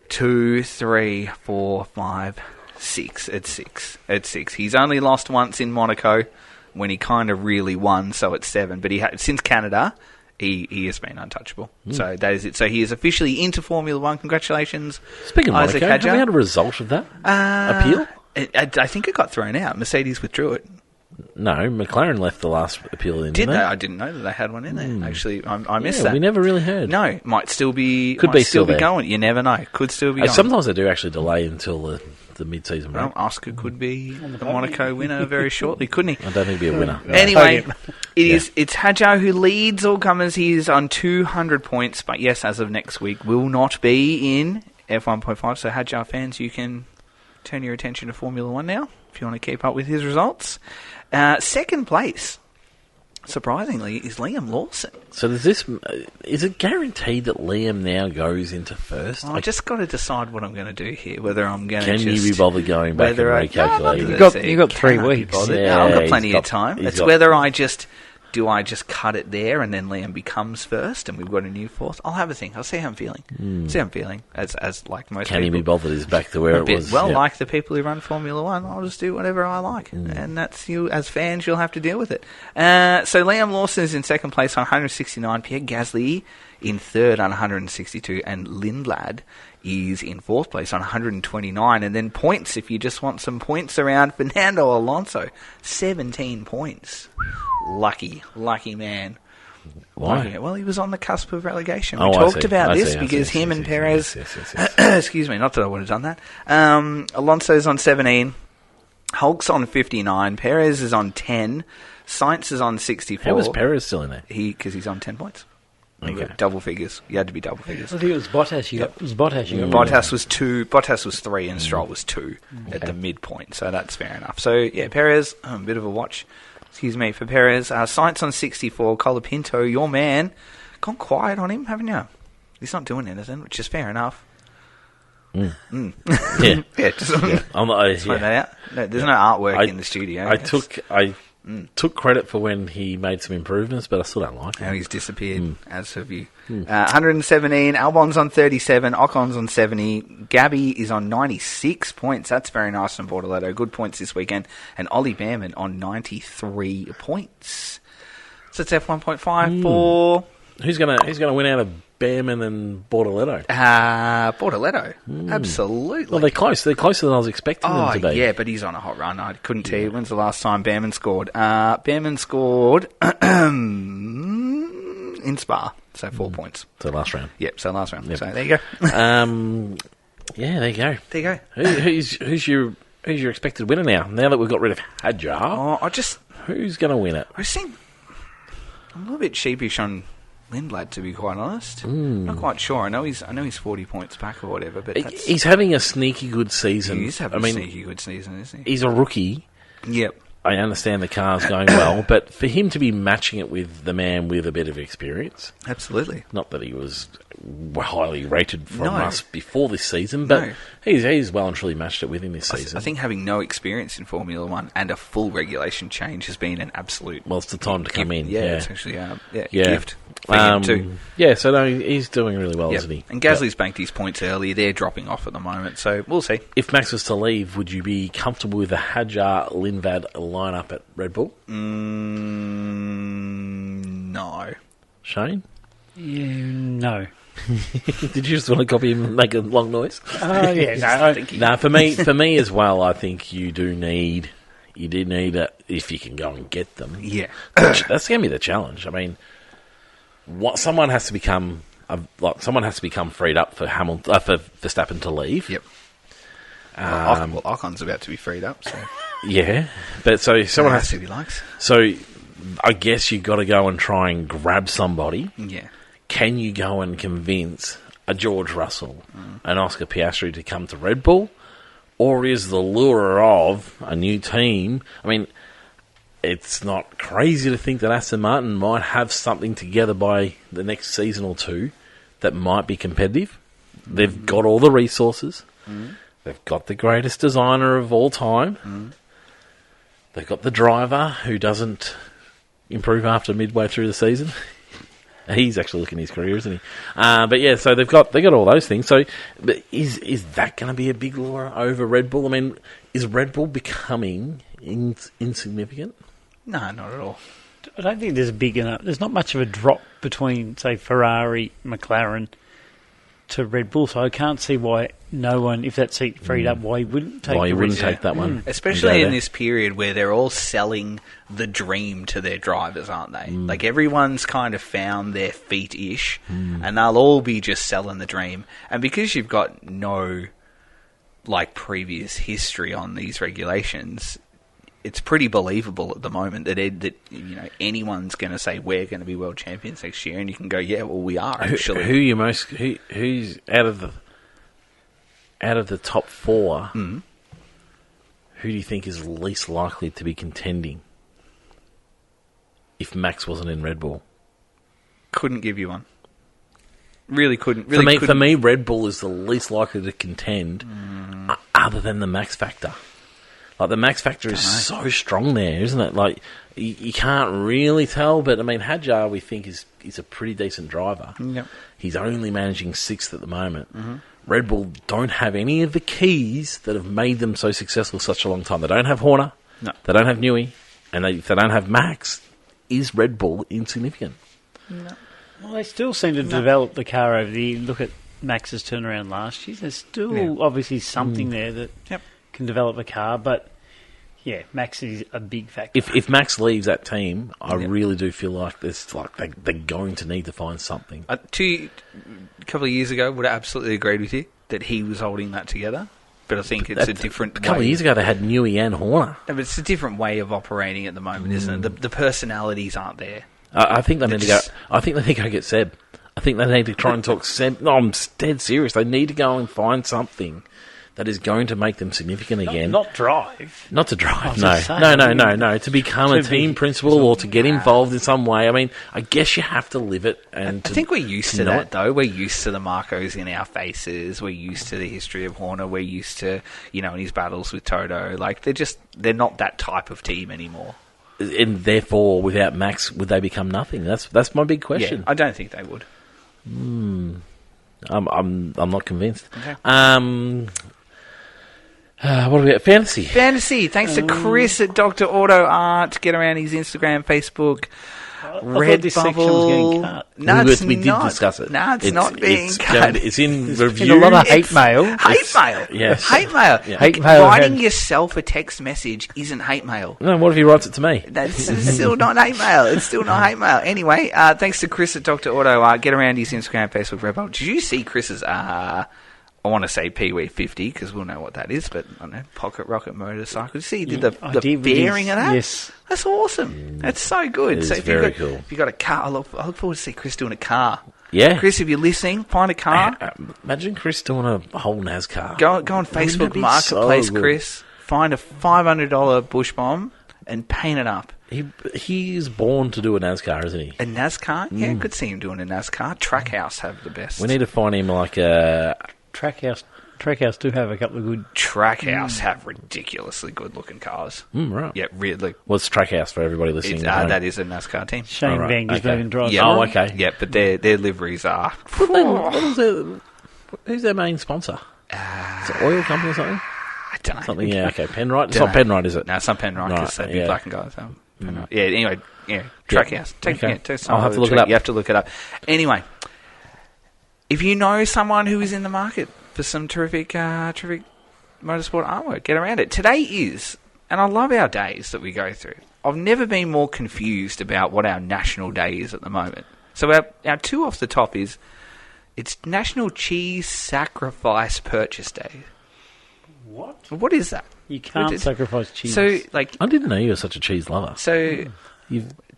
2, 3, 4, 5, 6. It's 6. It's 6. He's only lost once in Monaco, when he kind of really won, so it's 7. But since Canada, he has been untouchable. So that is it. So he is officially into Formula One. Congratulations, Speaking of Isaac Monaco, Hadjar. have we had a result of that appeal? I think it got thrown out. Mercedes withdrew it. No, McLaren left the last appeal in. Did they? I didn't know that they had one in there. Actually, I missed that. We never really heard. No, might still be. Could be still be going. You never know. Could still be going. Sometimes they do actually delay until the mid-season break. Well, Oscar could be the Monaco winner very shortly, couldn't he? I don't think he'll be a winner. Anyway, it's Hadjar who leads all comers. He's on 200 points, but yes, as of next week, will not be in F1.5. So Hadjar fans, you can turn your attention to Formula One now if you want to keep up with his results. Second place surprisingly, is Liam Lawson. So is it guaranteed that Liam now goes into first? I just got to decide what I'm going to do here. Whether I'm going to Can you be bothered going back and recalculating? You've got 3 weeks. Yeah, I've got plenty of time. It's whether I just cut it there and then Liam becomes first and we've got a new fourth. I'll have a think. I'll see how I'm feeling. See how I'm feeling. As like most Can people. he be bothered is back to where it was. Well, like the people who run Formula One, I'll just do whatever I like. And that's you, as fans, you'll have to deal with it. So Liam Lawson is in second place on 169. Pierre Gasly in third on 162. And Lindblad is in fourth place on 129. And then points, if you just want some points around, Fernando Alonso, 17 points. Lucky man. Why? Well, he was on the cusp of relegation. Oh, We I talked see. about I this see, because I see, him I and see, Perez... yes. Excuse me, not that I would have done that. Alonso's on 17. Hulk's on 59. Perez is on 10. Sainz is on 64. How was Perez still in there? Because he's on 10 points. Okay. Double figures. You had to be double figures. I think it was Bottas. Bottas was 2. Bottas was 3 and Stroll was 2 at the midpoint. So that's fair enough. So, yeah, Perez, a bit of a watch. Excuse me, for Perez. Sainz on 64. Colapinto, your man. Gone quiet on him, haven't you? He's not doing anything, which is fair enough. Yeah. Just I'm not, point that out. No, there's no artwork in the studio. I took credit for when he made some improvements, but I still don't like Now him. he's disappeared, as have you. 117. Albon's on 37. Ocon's on 70. Gabby is on 96 points. That's very nice from Bortoletto. Good points this weekend. And Ollie Behrman on 93 points. So it's F1.5 for... Who's gonna win out of Behrman and Bortoletto? Bortoletto. Absolutely. Well, they're close. They're closer than I was expecting them to be. Yeah, but he's on a hot run. I couldn't tell you. When's the last time Behrman scored? Behrman scored in Spa. So 4 points. So last round. Yep, so last round. Yep. So there you go. Yeah, there you go. There you go. Who's your expected winner now? Now that we've got rid of Hadjar, who's going to win it? I'm a little bit sheepish on Lindblad, to be quite honest. Not quite sure. I know he's 40 points back or whatever, but He's having a sneaky good season. He is having a sneaky good season, isn't he? He's a rookie. Yep. I understand the car's going well, but for him to be matching it with the man with a bit of experience, Absolutely. not that he was highly rated from No. us before this season, but No. he's well and truly matched it with him this season. I think having no experience in Formula One and a full regulation change has been an absolute... Well, it's the time to come in. Yeah, Yeah, it's actually a gift for him too. Yeah, so no, he's doing really well, isn't he? And Gasly's banked his points early. They're dropping off at the moment, so we'll see. If Max was to leave, would you be comfortable with the Hadjar Lindvad lineup at Red Bull? No. Shane? Yeah, no. Did you just want to copy him and make a long noise? Yeah, No, for me as well, I think you do need it if you can go and get them. Yeah. That's going to be the challenge. I mean, someone has to become freed up for for Verstappen to leave. Yep. Ocon's about to be freed up, so Yeah, but so someone has to. if he likes. So I guess you've got to go and try and grab somebody. Yeah. Can you go and convince a George Russell, an Oscar Piastri to come to Red Bull? Or is the lure of a new team... I mean, it's not crazy to think that Aston Martin might have something together by the next season or two that might be competitive. They've got all the resources. They've got the greatest designer of all time. They've got the driver who doesn't improve after midway through the season. He's actually looking at his career, isn't he? But yeah, so they got all those things. So, but is that going to be a big lure over Red Bull? I mean, is Red Bull becoming insignificant? No, not at all. I don't think there's a big enough. There's not much of a drop between, say, Ferrari, McLaren to Red Bull. So I can't see why no one, if that seat freed up, why he wouldn't take. Why he wouldn't risk. take that one, Especially in this period where they're all selling the dream to their drivers, aren't they? Like everyone's kind of found their feet-ish, and they'll all be just selling the dream. And because you've got no previous history on these regulations, it's pretty believable at the moment that anyone's going to say we're going to be world champions next year, and you can go, yeah, well, we are actually. Who's out of the top four? Who do you think is least likely to be contending if Max wasn't in Red Bull. Couldn't give you one. Really couldn't. For me, Red Bull is the least likely to contend, other than the Max factor. Like the Max factor is so strong there, isn't it? Like you can't really tell, but I mean, Hadjar we think is a pretty decent driver. Yep. He's only managing 6th at the moment. Red Bull don't have any of the keys that have made them so successful such a long time. They don't have Horner. No. They don't have Newey, and if they don't have Max, is Red Bull insignificant? No. Well, they still seem to develop the car over the... Look at Max's turnaround last year. There's still obviously something there that can develop a car, but yeah, Max is a big factor. If Max leaves that team, I really do feel like they're going to need to find something. A couple of years ago, would have absolutely agreed with you that he was holding that together. But I think it's a different way. A couple of years ago, they had Newey and Horner. No, but it's a different way of operating at the moment, isn't it? The personalities aren't there. I think they need to go. I think they need to go get Seb. I think they need to try and talk Seb. No, I'm dead serious. They need to go and find something that is going to make them significant again. Not drive. Not to drive. No. To become a team principal or to get involved in some way. I mean, I guess you have to live it. And I think we're used to that, though. We're used to the Marcos in our faces. We're used to the history of Horner. We're used to, in his battles with Toto. Like, they're not that type of team anymore. And therefore, without Max, would they become nothing? That's my big question. Yeah, I don't think they would. I'm not convinced. Okay. What do we got? Fantasy. Thanks to Chris at Dr. Auto Art. Get around his Instagram, Facebook. Red this section was getting cut. No, it's we not. did discuss it. No, it's not being cut. It's in review. Been a lot of hate mail. Hate mail. Yes. Hate mail. Yeah. Hate mail Writing yourself a text message isn't hate mail. No, what if he writes it to me? That's still not hate mail. It's still not hate mail. Anyway, thanks to Chris at Dr. Auto Art. Get around his Instagram, Facebook, Red Bull. Did you see Chris's, I want to say Pee-wee 50 because we'll know what that is, but I don't know, pocket rocket motorcycle. You see, he did the bearing of that? Yes. That's awesome. That's so good. It is so very cool. If you've got a car, I look forward to see Chris doing a car. Yeah. Chris, if you're listening, find a car. Imagine Chris doing a whole NASCAR. Go on Facebook Marketplace, so Chris. Find a $500 bush bomb and paint it up. He is born to do a NASCAR, isn't he? A NASCAR? Yeah, I could see him doing a NASCAR. Trackhouse have the best. We need to find him like a... Trackhouse do have a couple of good... Trackhouse have ridiculously good-looking cars. Right. Yeah, really. What's Trackhouse for everybody listening? That is a NASCAR team. Shane Van Gisbergen drives. Yeah. Oh, okay. Yeah, but their liveries are... Who's their main sponsor? Is it oil company or something? I don't know. Something, yeah, okay. Penrite? It's not Penrite, is it? No, it's not Penrite, because they'd be black and gold. So Penrite. Yeah, anyway, Trackhouse. I'll have to look it up. You have to look it up. Anyway, if you know someone who is in the market for some terrific motorsport artwork, get around it. Today is, and I love our days that we go through. I've never been more confused about what our national day is at the moment. So our two off the top is, it's National Cheese Sacrifice Purchase Day. What is that? You can't sacrifice cheese. So, like, I didn't know you were such a cheese lover. So,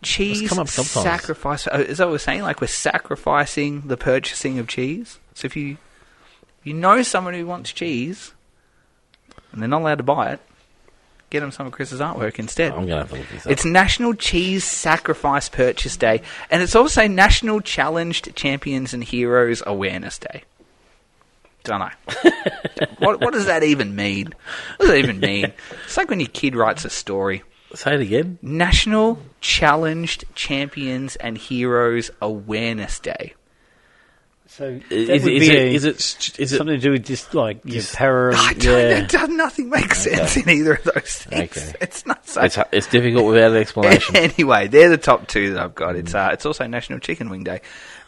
cheese come up sometimes. Sacrifice. Is that what we're saying? Like, we're sacrificing the purchasing of cheese? So if you know someone who wants cheese, and they're not allowed to buy it, get them some of Chris's artwork instead. I'm going to have to look this up. It's National Cheese Sacrifice Purchase Day, and it's also National Challenged Champions and Heroes Awareness Day. Don't know. What does that even mean? What does that even mean? It's like when your kid writes a story. Say it again. National Challenged Champions and Heroes Awareness Day. So is it something to do with just like your para? It does nothing make sense in either of those things. Okay. It's not so. It's difficult without an explanation. Anyway, they're the top two that I've got. It's also National Chicken Wing Day,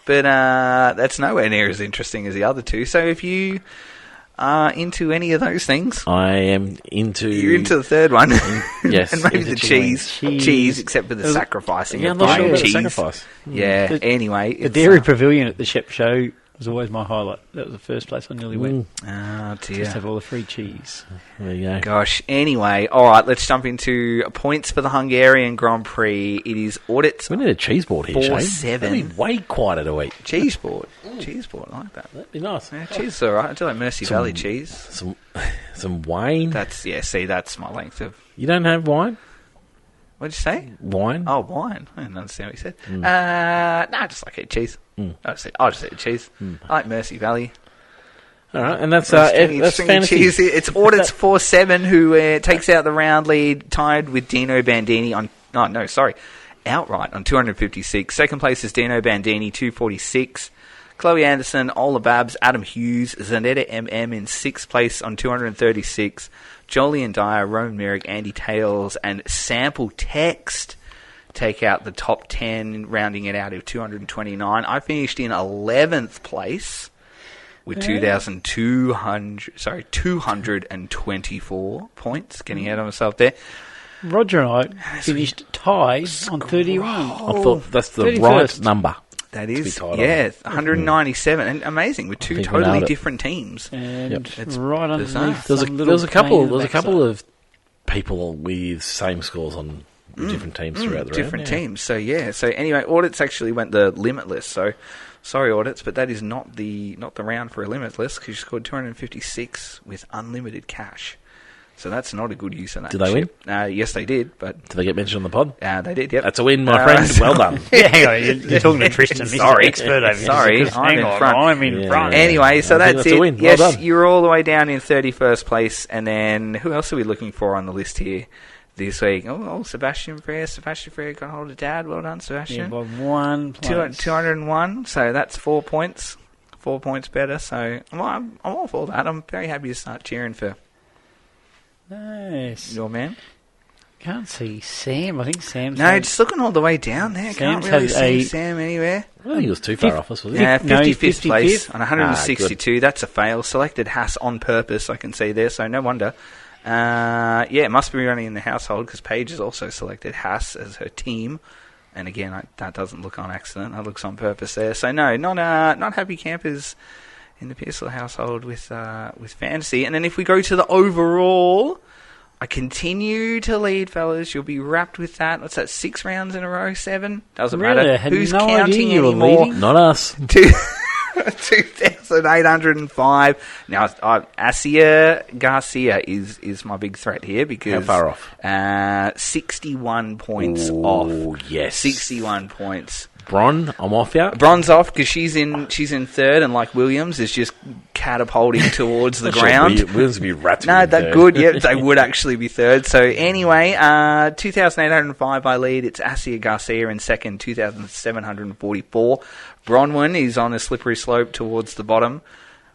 but that's nowhere near as interesting as the other two. So if you are into any of those things, I am into. You're into the third one, yes, and maybe the cheese, except for the sacrificing. Yeah, of I'm not sure cheese. about the sacrifice. Yeah. Anyway, the Dairy Pavilion at the Shep Show was always my highlight. That was the first place I nearly went. Oh, dear. Just have all the free cheese. There you go. Gosh. Anyway, all right, let's jump into points for the Hungarian Grand Prix. It is audits. We need a cheese board here, 4-7. Shane. That'd be way quieter to eat. Cheese board. Cheese board, I like that. That'd be nice. Yeah, cheese is all right. I do like Mercy Valley cheese. Some wine. That's my length of... You don't have wine? What'd you say? Wine? Oh, wine. I didn't understand what you said. No, I just like eat cheese. I'll just eat cheese. I like Mercy Valley. All right, and that's Stringy fantasy. cheese. It's Audits 4-7 who takes out the round lead, tied with Dino Bandini on... outright on 256. Second place is Dino Bandini, 246. Chloe Anderson, Ola Babs, Adam Hughes, Zanetta MM in 6th place on 236. Jolien Dyer, Roman Merrick, Andy Tails, and Sample Text take out the top 10, rounding it out of 229. I finished in 11th place with 224 points. Getting out of myself there. Roger and I finished tied on 31. I thought that's the 31st. right number. That is, on. 197, and amazing with two totally different teams. And It's right bizarre. underneath, There was a couple couple of people with same scores on different teams throughout the different round. teams. So anyway, Audits actually went the Limitless. So sorry, Audits, but that is not the round for a Limitless because you scored 256 with unlimited cash. So that's not a good use of that. Did they win? Yes, they did. But Did they get mentioned on the pod? they did. Yep. That's a win, my friend. Well done. Yeah, hang on, you're talking to Tristan, Mr. Sorry. Expert over here. Sorry, Hang I'm in on, front. I'm in Yeah. front. Anyway, so I think that's that's a it. win. Well Yes, done. you're all the way down in 31st place. And then who else are we looking for on the list here this week? Oh, Sebastian Frere. Sebastian Frere got hold of Dad. Well done, Yeah, Sebastian. by 1 place. 201. So that's 4 points. 4 points better. So I'm all for that. I'm very happy to start cheering for Nice. your man. Can't see Sam. I think Sam's... No, just looking all the way down there. Can't Sam's really had see a- Sam anywhere. I don't think it was too far off us, was it? Yeah, No, 55th place 55th. on 162. That's a fail. Selected Haas on purpose, I can see there, so no wonder. It must be running in the household because Paige has also selected Haas as her team. And again, that doesn't look on accident. That looks on purpose there. So no, not happy campers in the Pearsall household with fantasy. And then if we go to the overall, I continue to lead, fellas. You'll be wrapped with that. What's that? 6 rounds in a row? 7? Doesn't Really? matter. I had Who's no idea counting you were anymore? leading. Not us. 2,805. Now, Asia Garcia is my big threat here because... How far off? 61 points Ooh, off. yes. 61 points. Bron, I'm off ya. Bronze off because she's in third, and like Williams is just catapulting towards the ground. Williams would be rats. No, that good. Yep, they would actually be third. So anyway, 2,805 by lead. It's Asia Garcia in second, 2,744. Bronwyn is on a slippery slope towards the bottom.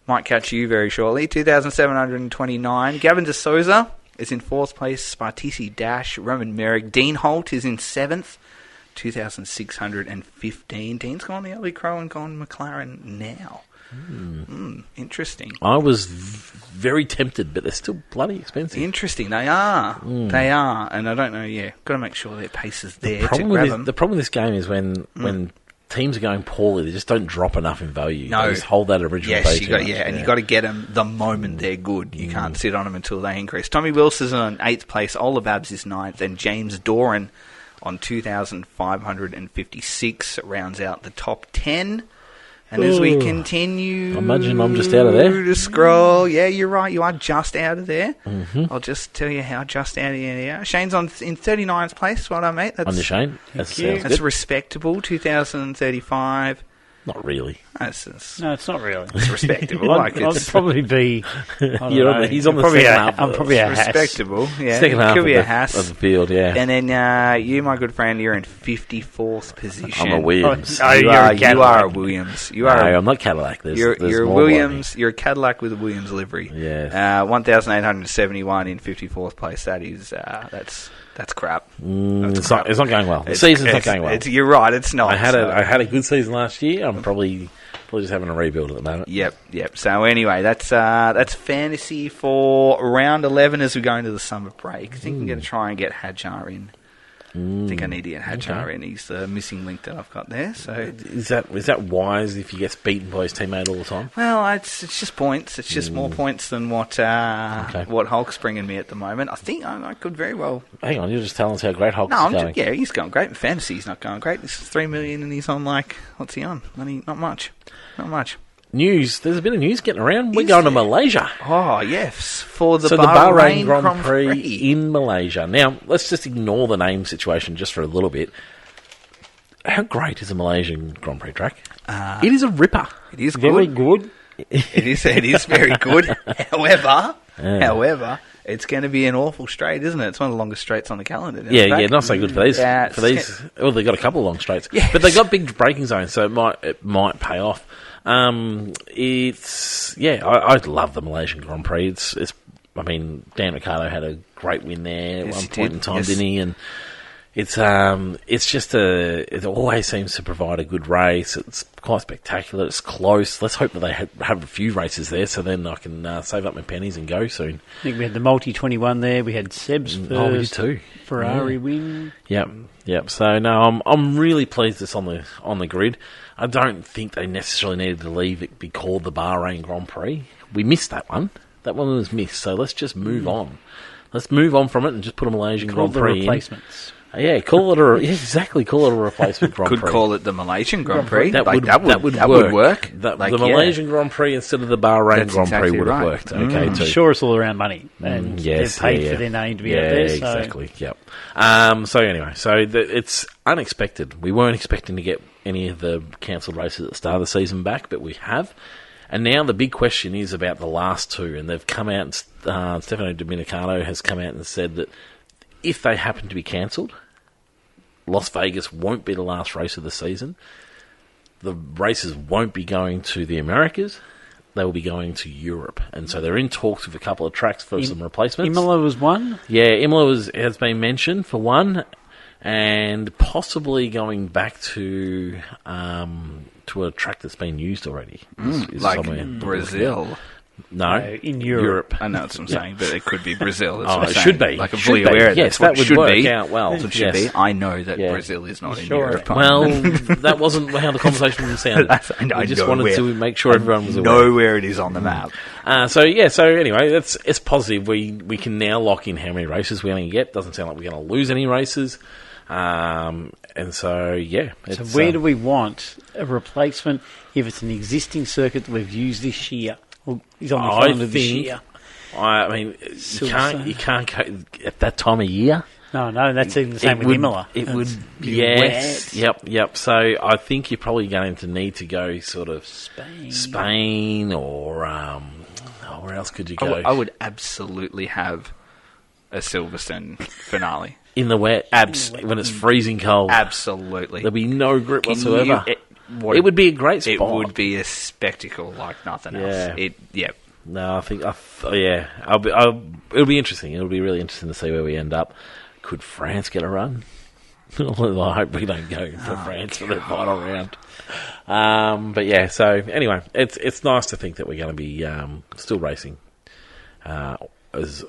Might catch you very shortly. 2,729. Gavin De Souza is in fourth place. Spartisi Dash. Roman Merrick. Dean Holt is in seventh. 2,615. Dean's gone the early crow and gone McLaren now. Interesting. I was very tempted, but they're still bloody expensive. Interesting. They are. They are. And I don't know, got to make sure their pace is there to grab them. The problem with this game is when teams are going poorly, they just don't drop enough in value. No. They just hold that original Yes, base. and you got to get them the moment they're good. You can't sit on them until they increase. Tommy Wilson is on 8th place. Ola Babs is 9th. And James Doran on 2,556 rounds out the top 10. And as we continue... Imagine I'm just out of there. To scroll. Yeah, you're right. You are just out of there. Mm-hmm. I'll just tell you how just out of there you are. Shane's in 39th place. Well done, mate. On the Shane. That sounds That's good. respectable. 2,035. Not really. No, it's not really. It's respectable. I'd probably be... He's on the second half. I'm probably a hass. Respectable. Yeah, Second half could be of a the hass. field, yeah. And then you, my good friend, you're in 54th position. I'm a Williams. Oh, You you're are, a Cadillac. you are a Williams. You No, are. I'm not Cadillac. You're a more Williams. You're a Cadillac with a Williams livery. Yes. 1,871 in 54th place. That is that's crap. It's not going well. The season's not going well. You're right. It's not. I had a good season last year. I'm probably just having a rebuild at the moment. Yep. So anyway, that's fantasy for round 11 as we go into the summer break. I think I'm going to try and get Hadjar in. I think I need to get Hadjar in. He's the missing link that I've got there. So Is that wise if he gets beaten by his teammate all the time? well, it's just points. It's just more points than what Hulk's bringing me at the moment. I think I could very well. Hang on, you're just telling us how great Hulk No, is going. he's going great. In fantasy, he's not going great. This is 3 million, and he's on what's he on? Money, not much. news. There's a bit of news getting around. We're Is going to there? Malaysia. Oh, yes. For the So the Bahrain Bahrain Grand Prix. Prix in Malaysia. Now, let's just ignore the name situation just for a little bit. How great is a Malaysian Grand Prix track? It is a ripper. It is Very good. good. It is very good. However, it's going to be an awful straight, isn't it? It's one of the longest straights on the calendar. Yeah, not so good for these. Yeah, for these, well, they've got a couple of long straights, Yes. but they got big braking zones, so it might pay off. I love the Malaysian Grand Prix. It's. I mean, Dan Ricciardo had a great win there at one point in time, didn't he? And it always seems to provide a good race. It's quite spectacular. It's close. Let's hope that they have a few races there, so then I can save up my pennies and go soon. I think we had the Multi-21 there. We had Seb's first Oh, we did too. Ferrari win. Yep. So no, I'm really pleased it's on the grid. I don't think they necessarily needed to leave it be called the Bahrain Grand Prix. We missed that one. That one was missed. So let's just move on. Let's move on from it and just put a Malaysian Grand Prix in. Replacements. Call it a replacement Grand Prix. Could call it the Malaysian Grand Prix. That would work. The Malaysian Grand Prix instead of the Bahrain Grand Prix would have worked. Okay, too. Sure, it's all around money, and yes, they've paid for their name to be out there. So. Exactly. Yep. It's unexpected. We weren't expecting to get any of the cancelled races at the start of the season back, but we have. And now the big question is about the last two, and they've come out. Stefano Dominicano has come out and said that if they happen to be cancelled, Las Vegas won't be the last race of the season. The races won't be going to the Americas. They will be going to Europe. And so they're in talks with a couple of tracks for some replacements. Imola was one? Yeah, Imola has been mentioned for one, and possibly going back to a track that's been used already. Like Brazil. No, in Europe. I know what I'm saying, but it could be Brazil. It should be. Like, I'm Should fully be. aware Yes, that would should work be. out well. It should be. I know that Brazil is not in Europe. Well, that wasn't how the conversation sounded. We just wanted to make sure everyone was aware. Know where it is on the map. So anyway, it's positive. We can now lock in how many races we're going to get. Doesn't sound like we're going to lose any races. So where do we want a replacement if it's an existing circuit that we've used this year? Well, he's on the calendar this year. I mean, you can't go at that time of year. No, that's even the same with Imola. It would, yes, wet. Yep. So I think you're probably going to need to go sort of Spain or where else could you go? I would absolutely have a Silverstone finale. In the wet, when it's freezing cold. Absolutely. There'll be no grip whatsoever. It would be a great spot. It would be a spectacle like nothing else. No, I think, it'll be interesting. It'll be really interesting to see where we end up. Could France get a run? I hope we don't go for France for the final round. So anyway, it's nice to think that we're going to be still racing as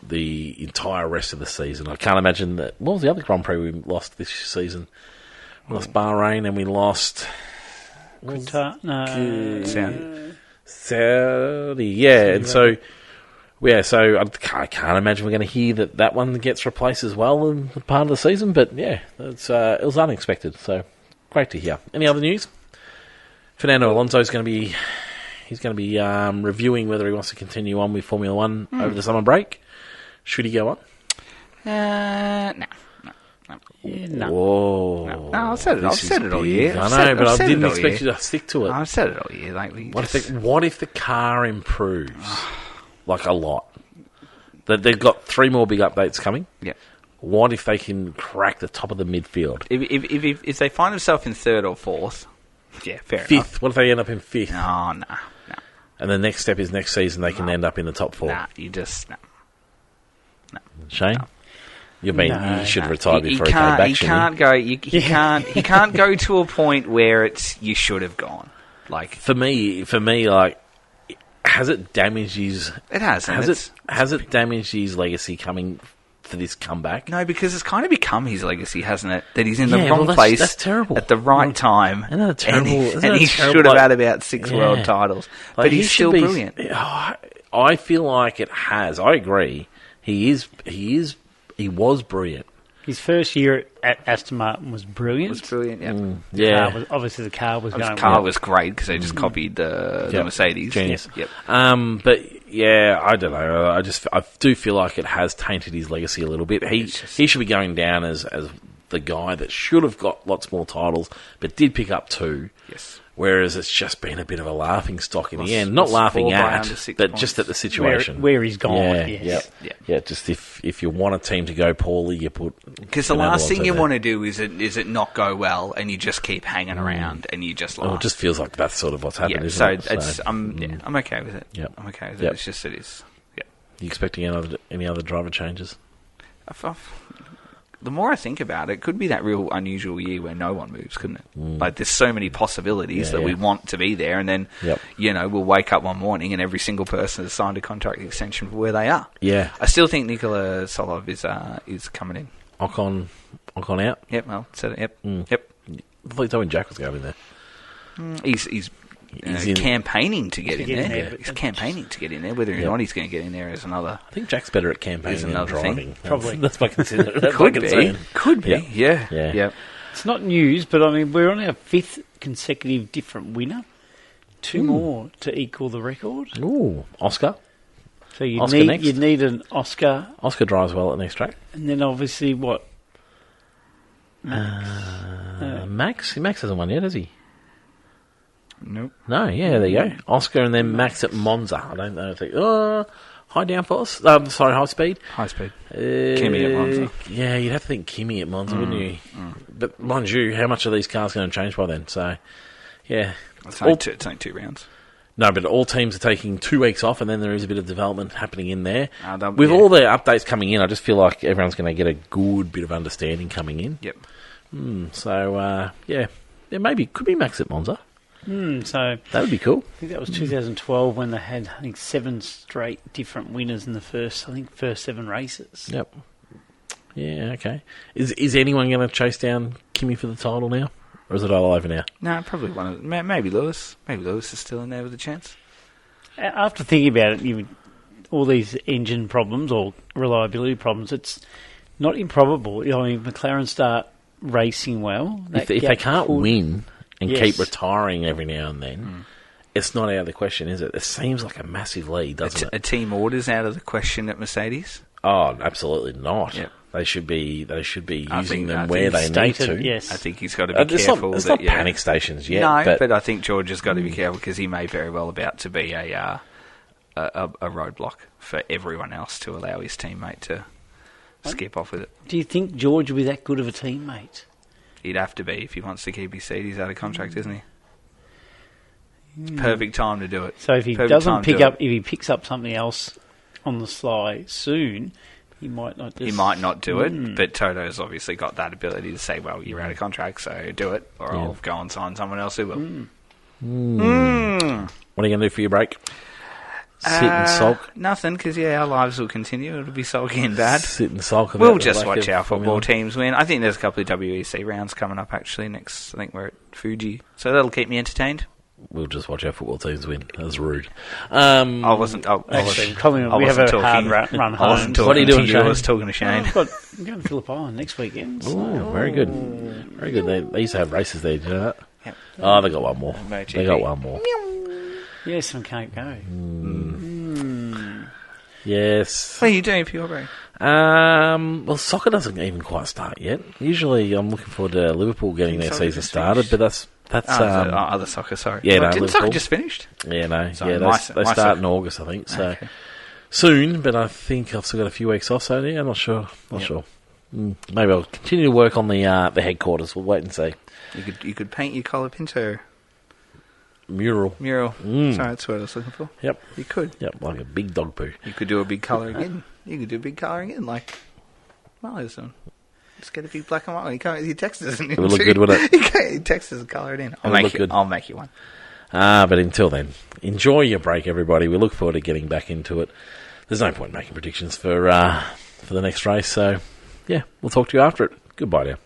the entire rest of the season. I can't imagine that. What was the other Grand Prix we lost this season? We lost Bahrain and we lost Saudi. Yeah, and so I can't imagine we're going to hear that one gets replaced as well in part of the season. But yeah, it was unexpected. So great to hear. Any other news? Fernando Alonso's going to be reviewing whether he wants to continue on with Formula One over the summer break. Should he go on? No. Whoa. No, I've said it all year. I know, but I didn't expect you to stick to it. I've said it all year. What if the car improves? Like a lot. They've got 3 more big updates coming. Yeah. What if they can crack the top of the midfield? If they find themselves in 3rd or 4th, yeah, fair 5th. enough. What if they end up in 5th? No. And the next step is next season they can end up in the top 4. Nah, you just... No. Shane? You should have retired before he he came back. He can't go. He can't go to a point where you should have gone. Like for me, like, has it damaged his? It has. Has it damaged his legacy coming for this comeback? No, because it's kind of become his legacy, hasn't it? That he's in the wrong place that's terrible. at the right time. Isn't that terrible? And he should have had about 6 world titles. Like, but he's still brilliant. I feel like it has. I agree. He was brilliant. His first year at Aston Martin was brilliant. Yeah. Obviously, the car was going. The car was great because they just copied the Mercedes. Genius. Yep. But yeah, I don't know. I do feel like it has tainted his legacy a little bit. He should be going down as the guy that should have got lots more titles, but did pick up 2. Yes. Whereas it's just been a bit of a laughing stock in the end. Not laughing at, but just at the situation. Where he's gone. Yeah. Just if you want a team to go poorly, you put... Because the last thing you want to do is it not go well, and you just keep hanging around, and you just laugh. It just feels like that's sort of what's happened, isn't it? I'm okay with it. Yep. I'm okay with it. It's just it is. Yeah. You expecting any other driver changes? The more I think about it, could be that real unusual year where no one moves, couldn't it? Like, there's so many possibilities that we want to be there, and then, we'll wake up one morning and every single person has signed a contract extension for where they are. Yeah. I still think Nikola Solov is coming in. Ocon out? Yep, well, said it, yep. I thought when Jack was going in there. He's campaigning to get in there. He's campaigning to get in there. Whether or not he's going to get in there is another... I think Jack's better at campaigning than driving. Probably. That's my consideration. Could be. Yeah. It's not news, but I mean, we're on our 5th consecutive different winner. 2 more to equal the record. Ooh, Oscar. So you need an Oscar. Oscar drives well at the next track. And then obviously what? Max? Max hasn't won yet, has he? Nope. No, yeah, there you go. Oscar and then Max at Monza. I don't know if they... high downforce? High speed? High speed. Kimi at Monza. Yeah, you'd have to think Kimi at Monza, wouldn't you? But mind you, how much are these cars going to change by then? So, yeah. It's only 2 rounds. No, but all teams are taking 2 weeks off, and then there is a bit of development happening in there. With all the updates coming in, I just feel like everyone's going to get a good bit of understanding coming in. Yep. Maybe could be Max at Monza. So that would be cool. I think that was 2012 when they had 7 straight different winners in the first 7 races. Yep. Yeah. Okay. Is anyone going to chase down Kimi for the title now, or is it all over now? No, probably one of maybe Lewis. Maybe Lewis is still in there with a chance. After thinking about it, all these engine problems or reliability problems, it's not improbable. I mean, McLaren start racing well. If they can't win and keep retiring every now and then, it's not out of the question, is it? It seems like a massive lead, doesn't it? A team order's out of the question at Mercedes? Oh, absolutely not. Yep. They should be using them where they need to. Yes. I think he's got to be careful. It's not panic stations yet. No, but I think George has got to be careful because he may very well about to be a roadblock for everyone else to allow his teammate to skip off with it. Do you think George will be that good of a teammate? He'd have to be if he wants to keep his seat. He's out of contract, isn't he? It's perfect time to do it. So if he if he picks up something else on the sly soon, he might not. He might not do it, but Toto's obviously got that ability to say, "Well, you're out of contract, so do it, or I'll go and sign someone else who will." What are you going to do for your break? Sit and sulk? Nothing, because our lives will continue. It'll be sulky and bad. Sit and sulk. We'll just watch our football teams win. I think there's a couple of WEC rounds coming up actually next. I think we're at Fuji, so that'll keep me entertained. We'll just watch our football teams win. That was rude. I wasn't. We have a hard run home. What are you doing, Shane? I was talking to Shane. I'm going to Phillip Island next weekend. Oh, very good. Very good. They used to have races there. Do you know that? Yep. Oh, they got one more. They got one more. Yes, and can't go. Yes. What are you doing for your break? Well, soccer doesn't even quite start yet. Usually, I'm looking forward to Liverpool getting their season started, but that's other soccer. Sorry. Yeah, didn't soccer just finished? Yeah, no. Sorry, they start in August, I think. So soon, but I think I've still got a few weeks off. So yeah, I'm not sure. Not sure. Maybe I'll continue to work on the headquarters. We'll wait and see. You could paint your Colapinto mural. Sorry, that's what I was looking for. Yep. You could. Yep, like a big dog poo. You could do a big colouring in. You could do a big colouring in, like Mario's doing. Just get a big black and white one. You can't. Your text doesn't. It would look good with it. Your text doesn't colour it in. I'll make you one. But until then, enjoy your break, everybody. We look forward to getting back into it. There's no point making predictions for the next race. So, yeah, we'll talk to you after it. Goodbye now.